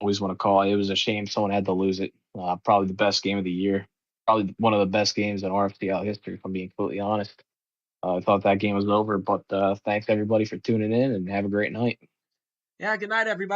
always want to call. It was a shame someone had to lose it. Probably the best game of the year. Probably one of the best games in RFCL history, if I'm being completely honest. I thought that game was over, but thanks everybody for tuning in, and have a great night. Yeah, good night, everybody.